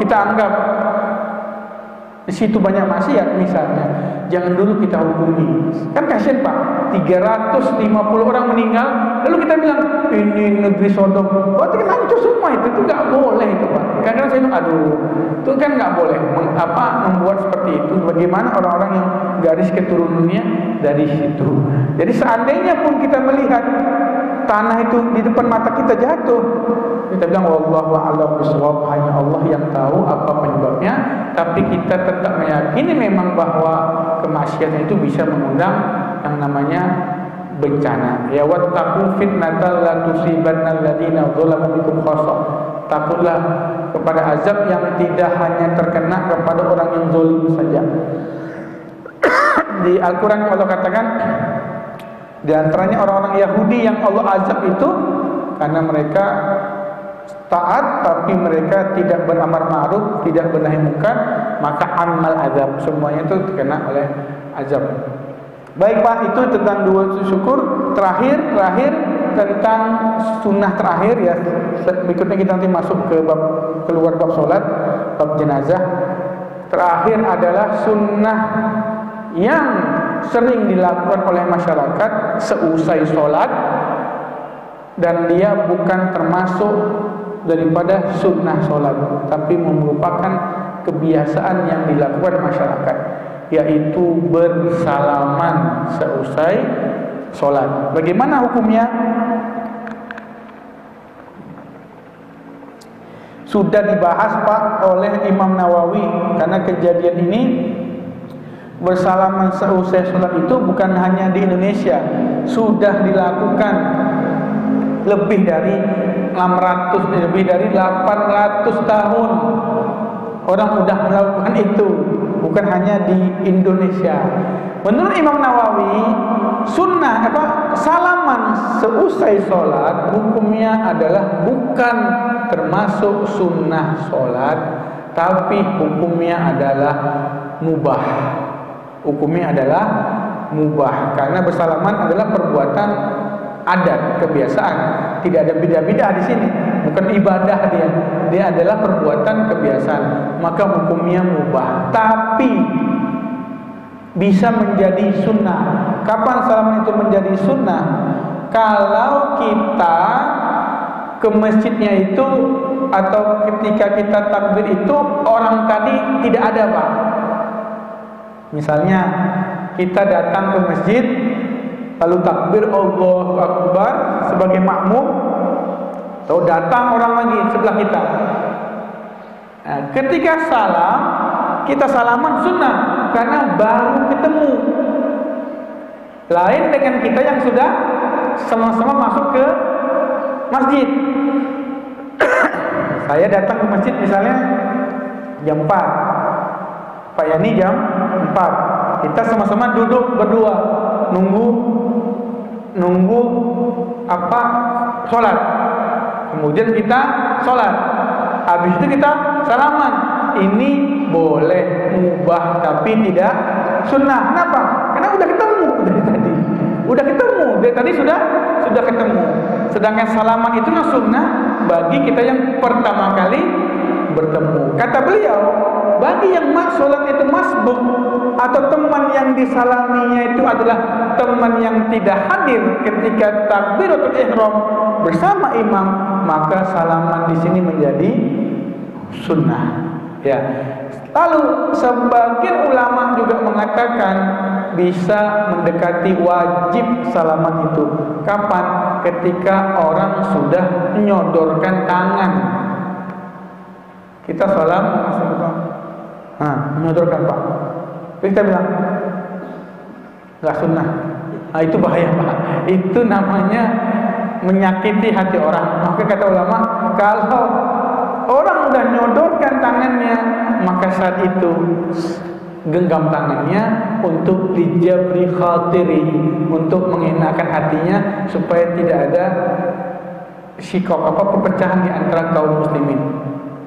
kita anggap di situ banyak maksiat misalnya, jangan dulu kita hukumi. Kan kasihan Pak, 350 orang meninggal, lalu kita bilang ini negeri Sodom. Berarti kan hancur semua itu nggak boleh itu Pak. Kadang-kadang saya bilang, aduh, itu kan nggak boleh. Membuat seperti itu. Bagaimana orang-orang yang garis keturunannya dari situ. Jadi seandainya pun kita melihat tanah itu di depan mata kita jatuh, kita bilang wallahu a'lam bishawab, hanya Allah yang tahu apa penyebabnya. Tapi kita tetap meyakini memang bahwa kemaksiatan itu bisa mengundang yang namanya bencana. Ya wattaqu fitnatal la tusibanna alladziina dzalamu minkum khassah. Takutlah kepada azab yang tidak hanya terkena kepada orang yang zalim saja. Di Al-Qur'an Allah katakan, di antaranya orang-orang Yahudi yang Allah azab itu karena mereka taat tapi mereka tidak beramar ma'ruf, tidak bernahi munkar, maka amal azab, semuanya itu terkena oleh azab. Baik Pak, itu tentang dua syukur. Terakhir tentang sunnah terakhir ya. Berikutnya kita nanti masuk ke keluar bab sholat, bab jenazah. Terakhir adalah sunnah yang sering dilakukan oleh masyarakat seusai sholat, dan dia bukan termasuk daripada sunnah sholat, tapi merupakan kebiasaan yang dilakukan masyarakat, yaitu bersalaman seusai sholat. Bagaimana hukumnya? Sudah dibahas Pak oleh Imam Nawawi, karena kejadian ini bersalaman seusai sholat itu bukan hanya di Indonesia, sudah dilakukan lebih dari 800 tahun orang sudah melakukan itu, bukan hanya di Indonesia. Menurut Imam Nawawi, sunnah salaman seusai sholat hukumnya adalah bukan termasuk sunnah sholat, tapi hukumnya adalah mubah. Hukumnya adalah mubah, karena bersalaman adalah perbuatan adat, kebiasaan. Tidak ada bidah-bidah di sini, bukan ibadah dia adalah perbuatan kebiasaan, maka hukumnya mubah. Tapi bisa menjadi sunnah. Kapan salaman itu menjadi sunnah? Kalau kita ke masjidnya itu atau ketika kita takbir itu orang tadi tidak ada Pak. Misalnya kita datang ke masjid lalu takbir Allahu Akbar sebagai makmum, atau datang orang lagi sebelah kita. Nah, ketika salam, kita salaman sunnah karena baru ketemu. Lain dengan kita yang sudah sama-sama masuk ke masjid. Saya datang ke masjid misalnya jam 4, Pak Yani jam 4. Kita sama-sama duduk berdua nunggu sholat. Kemudian kita sholat, habis itu kita salaman. Ini boleh mubah tapi tidak sunnah. Kenapa? Karena udah ketemu dari tadi. Dari tadi sudah ketemu. Sedangkan salaman itu sunnah bagi kita yang pertama kali bertemu. Kata beliau, bagi yang sholat itu masbuk atau teman yang disalaminya itu adalah teman yang tidak hadir ketika takbiratul ihram bersama imam, maka salaman di sini menjadi sunnah. Ya. Lalu sebagian ulama juga mengatakan bisa mendekati wajib salaman itu. Kapan? Ketika orang sudah menyodorkan tangan. Kita salam, menyodorkan Pak. Kita bilang nggak sunnah. Nah, itu bahaya Pak. Itu namanya menyakiti hati orang. Maka kata ulama, kalau orang udah nyodorkan tangannya maka saat itu genggam tangannya untuk dijabri khatiri, untuk mengenakan hatinya supaya tidak ada syikok perpecahan di antara kaum muslimin.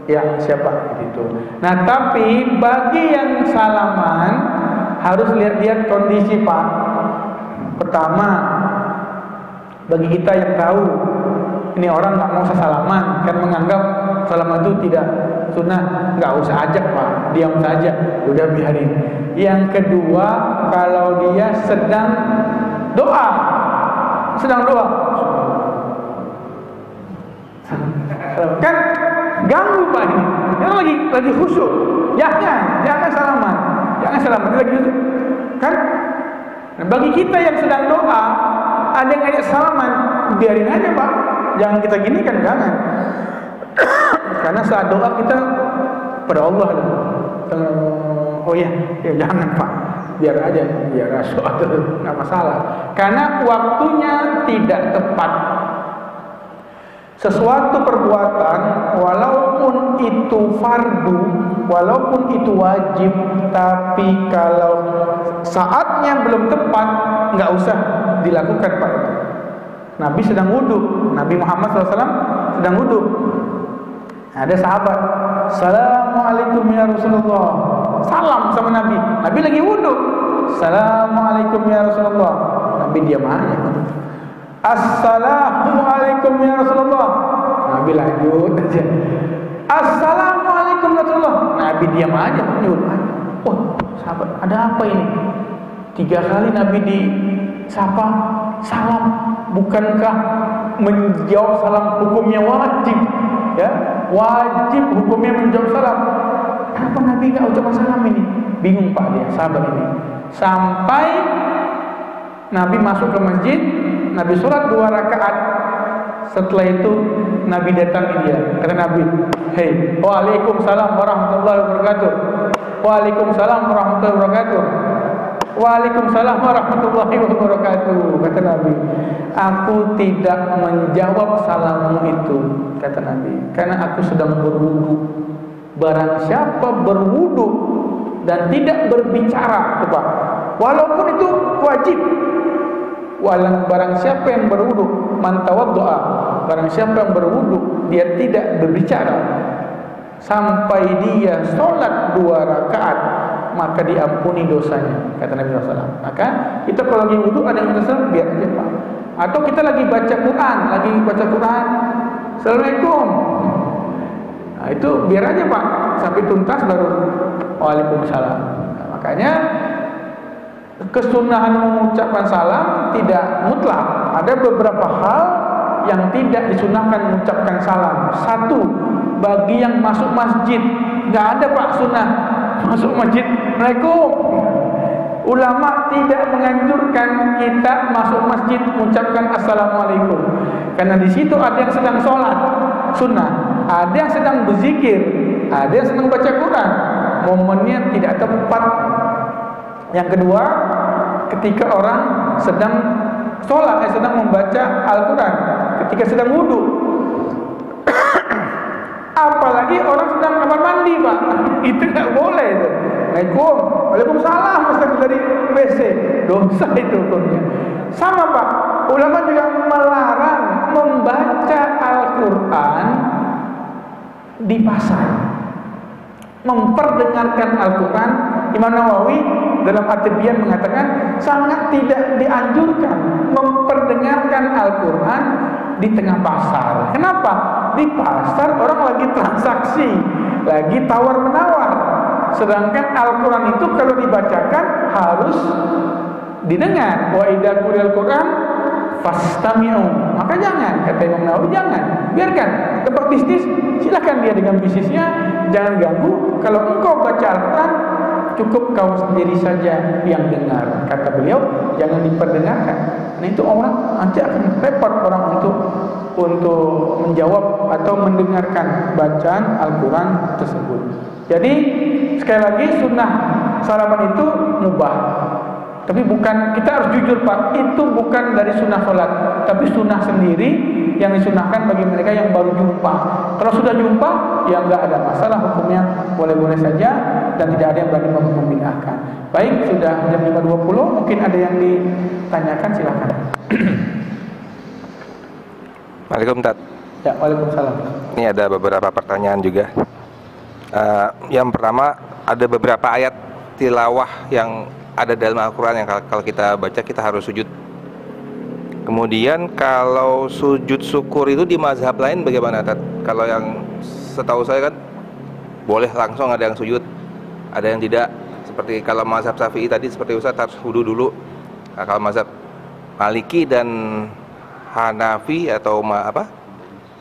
Ya, siapa itu? Nah, tapi bagi yang salaman harus lihat-lihat kondisi, Pak. Pertama, bagi kita yang tahu ini orang nggak mau salaman, kan menganggap salaman itu tidak sunnah, nggak usah ajak, Pak, diam saja, udah biarin. Yang kedua, kalau dia sedang doa, kan ganggu, Pak, ini. Dia lagi khusyuk, jangan salaman, dia lagi khusyuk, kan? Nah, bagi kita yang sedang doa, ada yang ngajak salaman, biarin aja, Pak, jangan kita gini kan, jangan. Karena saat doa kita pada Allah lah. Oh ya jangan, Pak, biar aja, biar soal nggak masalah. Karena waktunya tidak tepat. Sesuatu perbuatan, walaupun itu fardu, walaupun itu wajib, tapi kalau saatnya belum tepat, nggak usah dilakukan, Pak. Nabi sedang wudhu, Nabi Muhammad SAW sedang wudhu. Ada sahabat, Assalamualaikum ya Rasulullah, salam sama Nabi. Nabi lagi wudhu, Assalamualaikum ya Rasulullah. Nabi diam aja. Assalamualaikum ya Rasulullah. Nabi lanjut aja. Assalamualaikum ya Rasulullah. Nabi diam aja, lanjut aja. Oh, sahabat, ada apa ini? 3 kali Nabi disapa salam. Bukankah menjawab salam hukumnya wajib? Ya, wajib hukumnya menjawab salam. Kenapa Nabi nggak ucapkan salam ini? Bingung, Pak, dia sahabat ini. Sampai Nabi masuk ke masjid, Nabi sholat 2 rakaat. Setelah itu Nabi datangi dia. Kata Nabi, "Hei, waalaikumsalam warahmatullahi wabarakatuh. Waalaikumsalam warahmatullahi wabarakatuh. Waalaikumsalam warahmatullahi wabarakatuh." Kata Nabi, "Aku tidak menjawab salammu itu," kata Nabi, "karena aku sedang berwudu. Barang siapa berwudu dan tidak berbicara," coba, walaupun itu wajib, barang siapa yang berwudu, man tawaddoa, barang siapa yang berwudu dia tidak berbicara sampai dia sholat 2 rakaat, maka diampuni dosanya, kata Nabi SAW. Maka kita kalau lagi wudu ada yang kita biar aja, Pak. Atau kita lagi baca Quran, Assalamualaikum. Nah, itu biar aja, Pak, sampai tuntas baru Waalaikumsalam. Nah, makanya kesunahan mengucapkan salam tidak mutlak. Ada beberapa hal yang tidak disunahkan mengucapkan salam. 1, bagi yang masuk masjid, nggak ada, Pak, sunnah masuk masjid Assalamualaikum. Ulama tidak menganjurkan kita masuk masjid mengucapkan Assalamualaikum, karena di situ ada yang sedang sholat sunnah, ada yang sedang berzikir, ada yang sedang baca Quran, momennya tidak tepat. Yang kedua, ketika orang sedang sholat, sedang membaca Al-Quran, ketika sedang wudhu, apalagi orang sedang kamar mandi, Pak, itu nggak boleh itu. Waalaikumsalam, mesti dari WC, dosa itu hukumnya. Sama, Pak, ulama juga melarang membaca Al-Quran di pasar, memperdengarkan Al-Quran. Imam Nawawi dalam At-Tibyan mengatakan sangat tidak dianjurkan memperdengarkan Al-Quran di tengah pasar. Kenapa? Di pasar orang lagi transaksi, lagi tawar-menawar. Sedangkan Al-Quran itu kalau dibacakan harus didengar. Wa idza quri'al Quran fastami'u. Maka jangan, kata Imam Nawawi, jangan. Biarkan tempat bisnis, silakan dia dengan bisnisnya, jangan ganggu. Kalau engkau baca Al-Quran, cukup kau sendiri saja yang dengar, kata beliau, jangan diperdengarkan. Nah, itu orang nanti akan repot orang untuk menjawab atau mendengarkan bacaan Al-Quran tersebut. Jadi sekali lagi, sunnah salaman itu mubah, tapi bukan, kita harus jujur, Pak, itu bukan dari sunnah sholat, tapi sunnah sendiri yang disunahkan bagi mereka yang baru jumpa. Kalau sudah jumpa, ya nggak ada masalah, hukumnya boleh-boleh saja dan tidak ada yang berani membid'ahkan. Baik, sudah jam 5.20, mungkin ada yang ditanyakan, silakan. Waalaikumsalam. Ya, waalaikumsalam. Ini ada beberapa pertanyaan juga. Yang pertama, ada beberapa ayat tilawah yang ada dalam Al-Quran yang kalau kita baca kita harus sujud. Kemudian kalau sujud syukur itu di mazhab lain bagaimana, Tat? Kalau yang setahu saya kan boleh langsung, ada yang sujud, ada yang tidak. Seperti kalau mazhab Syafi'i tadi seperti Ustaz harus wudu dulu. Nah, kalau mazhab Maliki dan Hanafi atau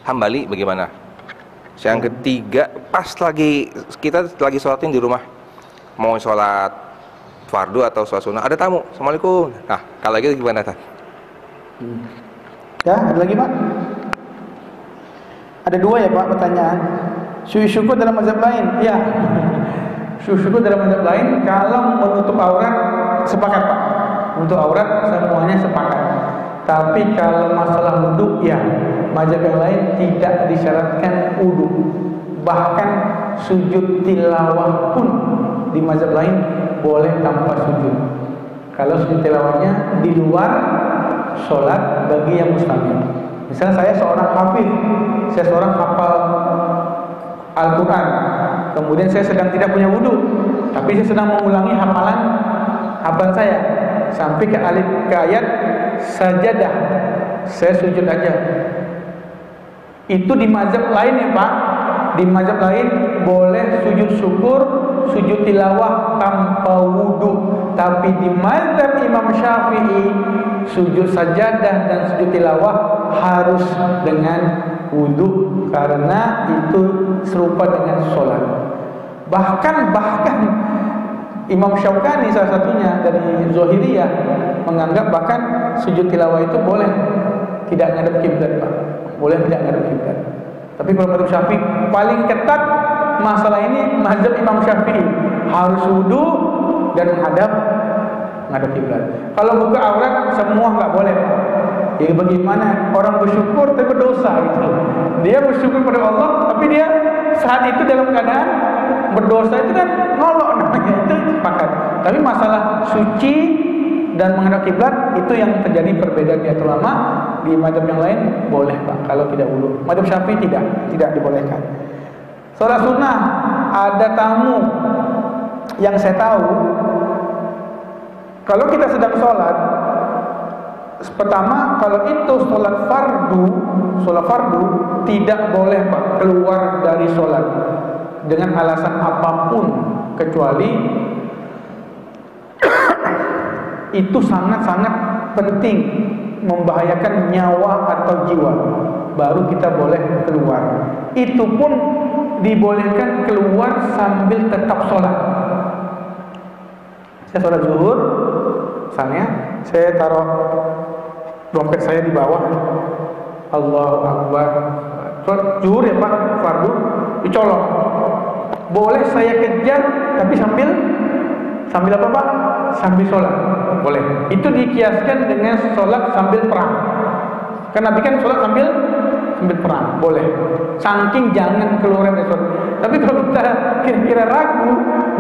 Hambali bagaimana? Yang ketiga, pas kita lagi sholatin di rumah, mau sholat fardu atau sholat sunnah, ada tamu, assalamualaikum. Nah, kalau gitu gimana, Tat? Ya, ada lagi Pak? Ada dua ya Pak pertanyaan. Sujud syukur dalam mazhab lain? Ya. Sujud syukur dalam mazhab lain kalau menutup aurat sepakat Pak. Menutup aurat semuanya sepakat. Tapi kalau masalah wudu, ya mazhab yang lain tidak disyaratkan wudu. Bahkan sujud tilawah pun di mazhab lain boleh tanpa sujud. Kalau sujud tilawahnya di luar sholat bagi yang mustamil. Misalnya saya seorang hafiz, saya seorang hafal Al-Quran, kemudian saya sedang tidak punya wudu, tapi saya sedang mengulangi hafalan saya sampai ke ayat sajadah, saya sujud aja. Itu di mazhab lain ya Pak. Di mazhab lain boleh sujud syukur, sujud tilawah tanpa wudu. Tapi di mazhab Imam Syafi'i, sujud sajadah dan sujud tilawah harus dengan wudu karena itu serupa dengan sholat. Bahkan Imam Syaukani salah satunya dari Zohiriyah menganggap bahkan sujud tilawah itu boleh tidak ngadep kiblat Pak. Boleh tidak ngadep kiblat. Tapi kalau mazhab Syafi'i paling ketat masalah ini, mazhab Imam Syafi'i harus wudu dan menghadap kiblat. Kalau buka aurat semua nggak boleh. Ya bagaimana orang bersyukur tapi berdosa gitu. Dia bersyukur pada Allah tapi dia saat itu dalam keadaan berdosa, itu kan ngolok namanya, itu sepakat. Tapi masalah suci dan menghadap kiblat itu yang terjadi perbedaan di ulama. Di mazhab yang lain boleh Pak kalau tidak wudu. Mazhab Syafi'i tidak dibolehkan. Sholat sunnah, ada tamu yang saya tahu, kalau kita sedang sholat, pertama kalau itu sholat fardu tidak boleh Pak keluar dari sholat dengan alasan apapun, kecuali itu sangat-sangat penting, membahayakan nyawa atau jiwa, baru kita boleh keluar. Itu pun dibolehkan keluar sambil tetap sholat. Saya sholat zuhur, misalnya saya taruh dompet saya di bawah, Allahu Akbar, sholat zuhur ya Pak, fardu, dicolok. Boleh saya kejar tapi sambil apa Pak? Sambil sholat, boleh. Itu dikiaskan dengan sholat sambil perang. Kan Nabi kan sholat sambil perang, boleh. Saking jangan keluar dari sholat. Tapi kalau kita kira-kira ragu,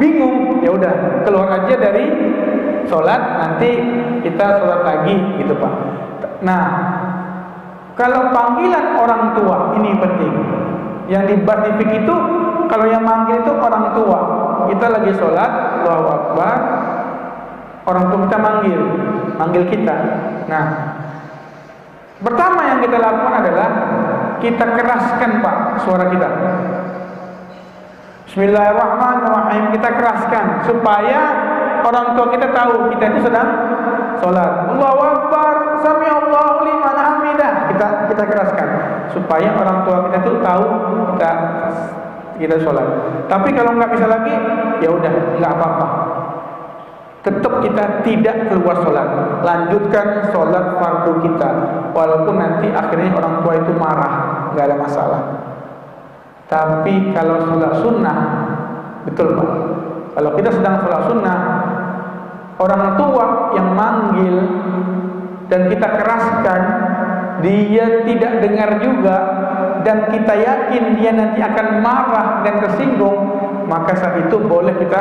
bingung, ya udah keluar aja dari sholat, nanti kita sholat lagi, gitu Pak. Nah, kalau panggilan orang tua ini penting. Yang dibahas di fikih itu, kalau yang manggil itu orang tua. Kita lagi sholat, Allahu Akbar, orang tua kita manggil kita. Nah, pertama yang kita lakukan adalah kita keraskan Pak suara kita. Bismillahirrahmanirrahim, kita keraskan supaya orang tua kita tahu kita itu sedang sholat. Allahu Akbar, sami Allahu liman hamidah. Kita keraskan supaya orang tua kita itu tahu kita sholat. Tapi kalau nggak bisa lagi, ya udah nggak apa-apa. Tetap kita tidak keluar sholat, lanjutkan sholat fardu kita, walaupun nanti akhirnya orang tua itu marah, nggak ada masalah. Tapi kalau sholat sunnah, betul Pak, kalau kita sedang sholat sunnah, orang tua yang manggil dan kita keraskan, dia tidak dengar juga, dan kita yakin dia nanti akan marah dan tersinggung, maka saat itu boleh kita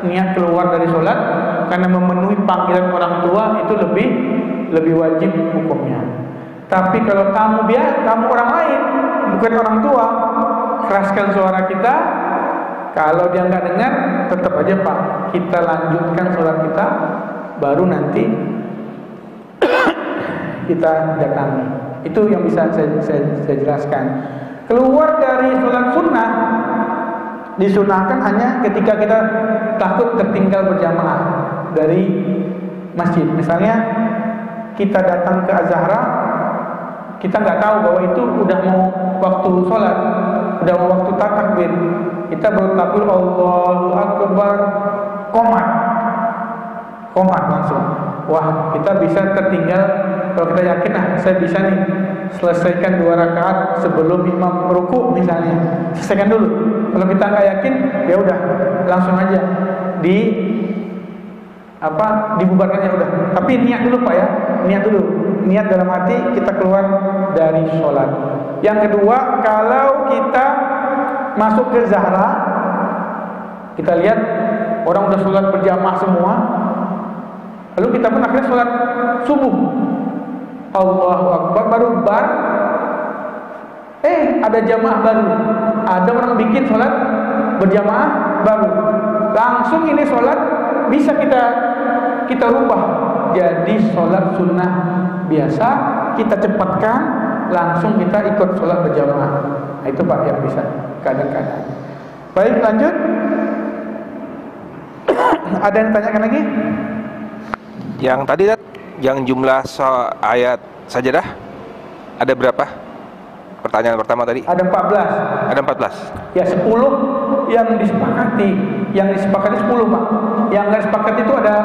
niat keluar dari sholat, karena memenuhi panggilan orang tua itu lebih wajib hukumnya. Tapi kalau tamu orang lain, bukan orang tua, keraskan suara kita. Kalau dia nggak dengar, tetap aja Pak, kita lanjutkan sholat kita, baru nanti kita datangi. Itu yang bisa saya jelaskan. Keluar dari sholat sunnah disunahkan hanya ketika kita takut tertinggal berjamaah dari masjid. Misalnya kita datang ke Az-Zahra, kita nggak tahu bahwa itu udah mau waktu sholat, udah mau waktu takbir. Kita baru takbir Allahu Akbar, komat langsung. Wah, kita bisa tertinggal. Kalau kita yakin, saya bisa nih selesaikan 2 rakaat sebelum imam ruku misalnya, selesaikan dulu. Kalau kita nggak yakin, ya udah langsung aja dibubarkannya udah. Tapi niat dulu Pak ya, niat dalam hati kita keluar dari sholat. Yang kedua, kalau kita masuk ke Zahra, kita lihat orang udah sholat berjamaah semua, lalu kita pun akhirnya sholat subuh, Allahu Akbar, baru ada jamaah baru, ada orang bikin sholat berjamaah baru, langsung ini sholat bisa kita rubah jadi sholat sunnah biasa, kita cepatkan, langsung kita ikut sholat berjamaah. Nah, itu Pak yang bisa kadang-kadang. Baik, lanjut. Ada yang tanyakan lagi? Yang tadi yang jumlah ayat sajadah ada berapa? Pertanyaan pertama tadi. Ada 14. Ada 14. Ya 10 yang disepakati. Yang disepakati 10 Pak. Yang nggak disepakati itu ada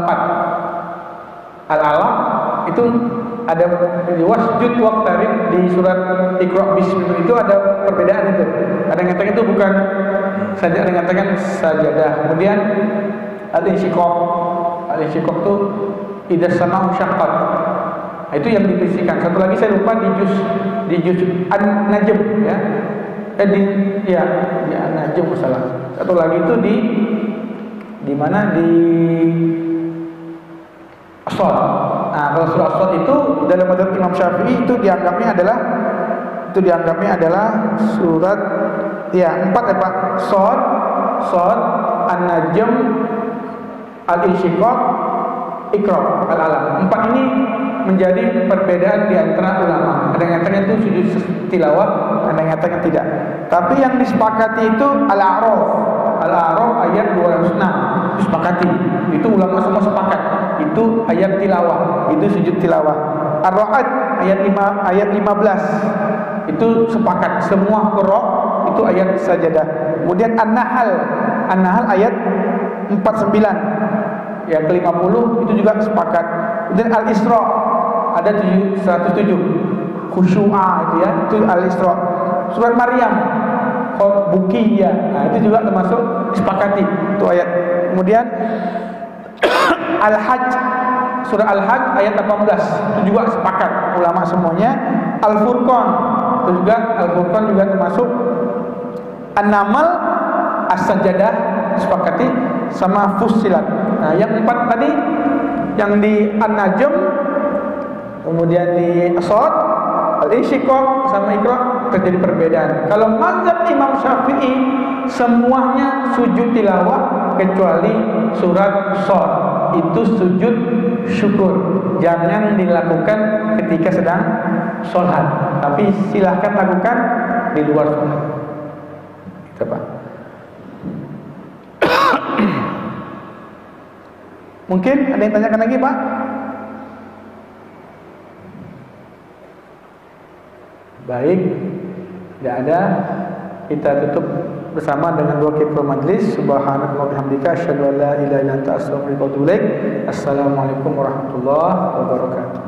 4. Al-Alaq itu ada di wasjud waqtarib di surat Iqra bismi itu ada perbedaan itu. Ada yang mengatakan itu bukan saja, ada yang mengatakan sajadah. Kemudian al-insyiqaq itu idza sama'u syaqqat. Nah, itu yang dipisihkan. Satu lagi saya lupa di juz An-Najm ya. Di An-Najm salah. Satu lagi itu di mana di As-Sad. Nah, kalau surah As-Sad itu dalam mazhab Imam Syafi'i itu dianggapnya adalah surat 4 ya Pak. Sad, An-Najm, Al-Insyiqaq, Iqra, Al-Alaq. 4 ini menjadi perbedaan di antara ulama. Ada yang mengatakan itu sujud tilawah, ada yang mengatakan tidak. Tapi yang disepakati itu Al-A'raf ayat 206 disepakati. Itu ulama semua sepakat. Itu ayat tilawah, itu sujud tilawah. Ar-Ra'd ayat 15 itu sepakat, semua qira itu ayat sajadah. Kemudian An-Nahl ayat 49 ya ke-50 itu juga sepakat. Kemudian Al-Isra ada 107 khusyu'a itu ya, itu Al-Isra. Surat Maryam Bukiyah, nah itu juga termasuk disepakati itu ayat. Kemudian Al-Hajj, surah Al-Hajj ayat 18 itu juga sepakat ulama semuanya. Al-Furqan itu juga, Al-Furqan juga termasuk. An-Naml, As-Sajadah disepakati, sama Fussilat. Nah, yang 4 tadi yang di An-Najm, kemudian di As-Sad, Al-Insyiqaq sama Iqra terjadi perbedaan. Kalau mazhab Imam Syafi'i semuanya sujud tilawah kecuali surat Sad. Itu sujud syukur. Jangan dilakukan ketika sedang sholat, tapi silahkan lakukan di luar sholat. Gitu Pak. Mungkin ada yang tanyakan lagi Pak? Baik, tidak ada. Kita tutup bersama dengan doa kifaratul majlis. Subhanallah wa bihamdika asyhadu an la ilaha illa anta astaghfiruka wa atubu ilaik. Assalamualaikum warahmatullahi wabarakatuh.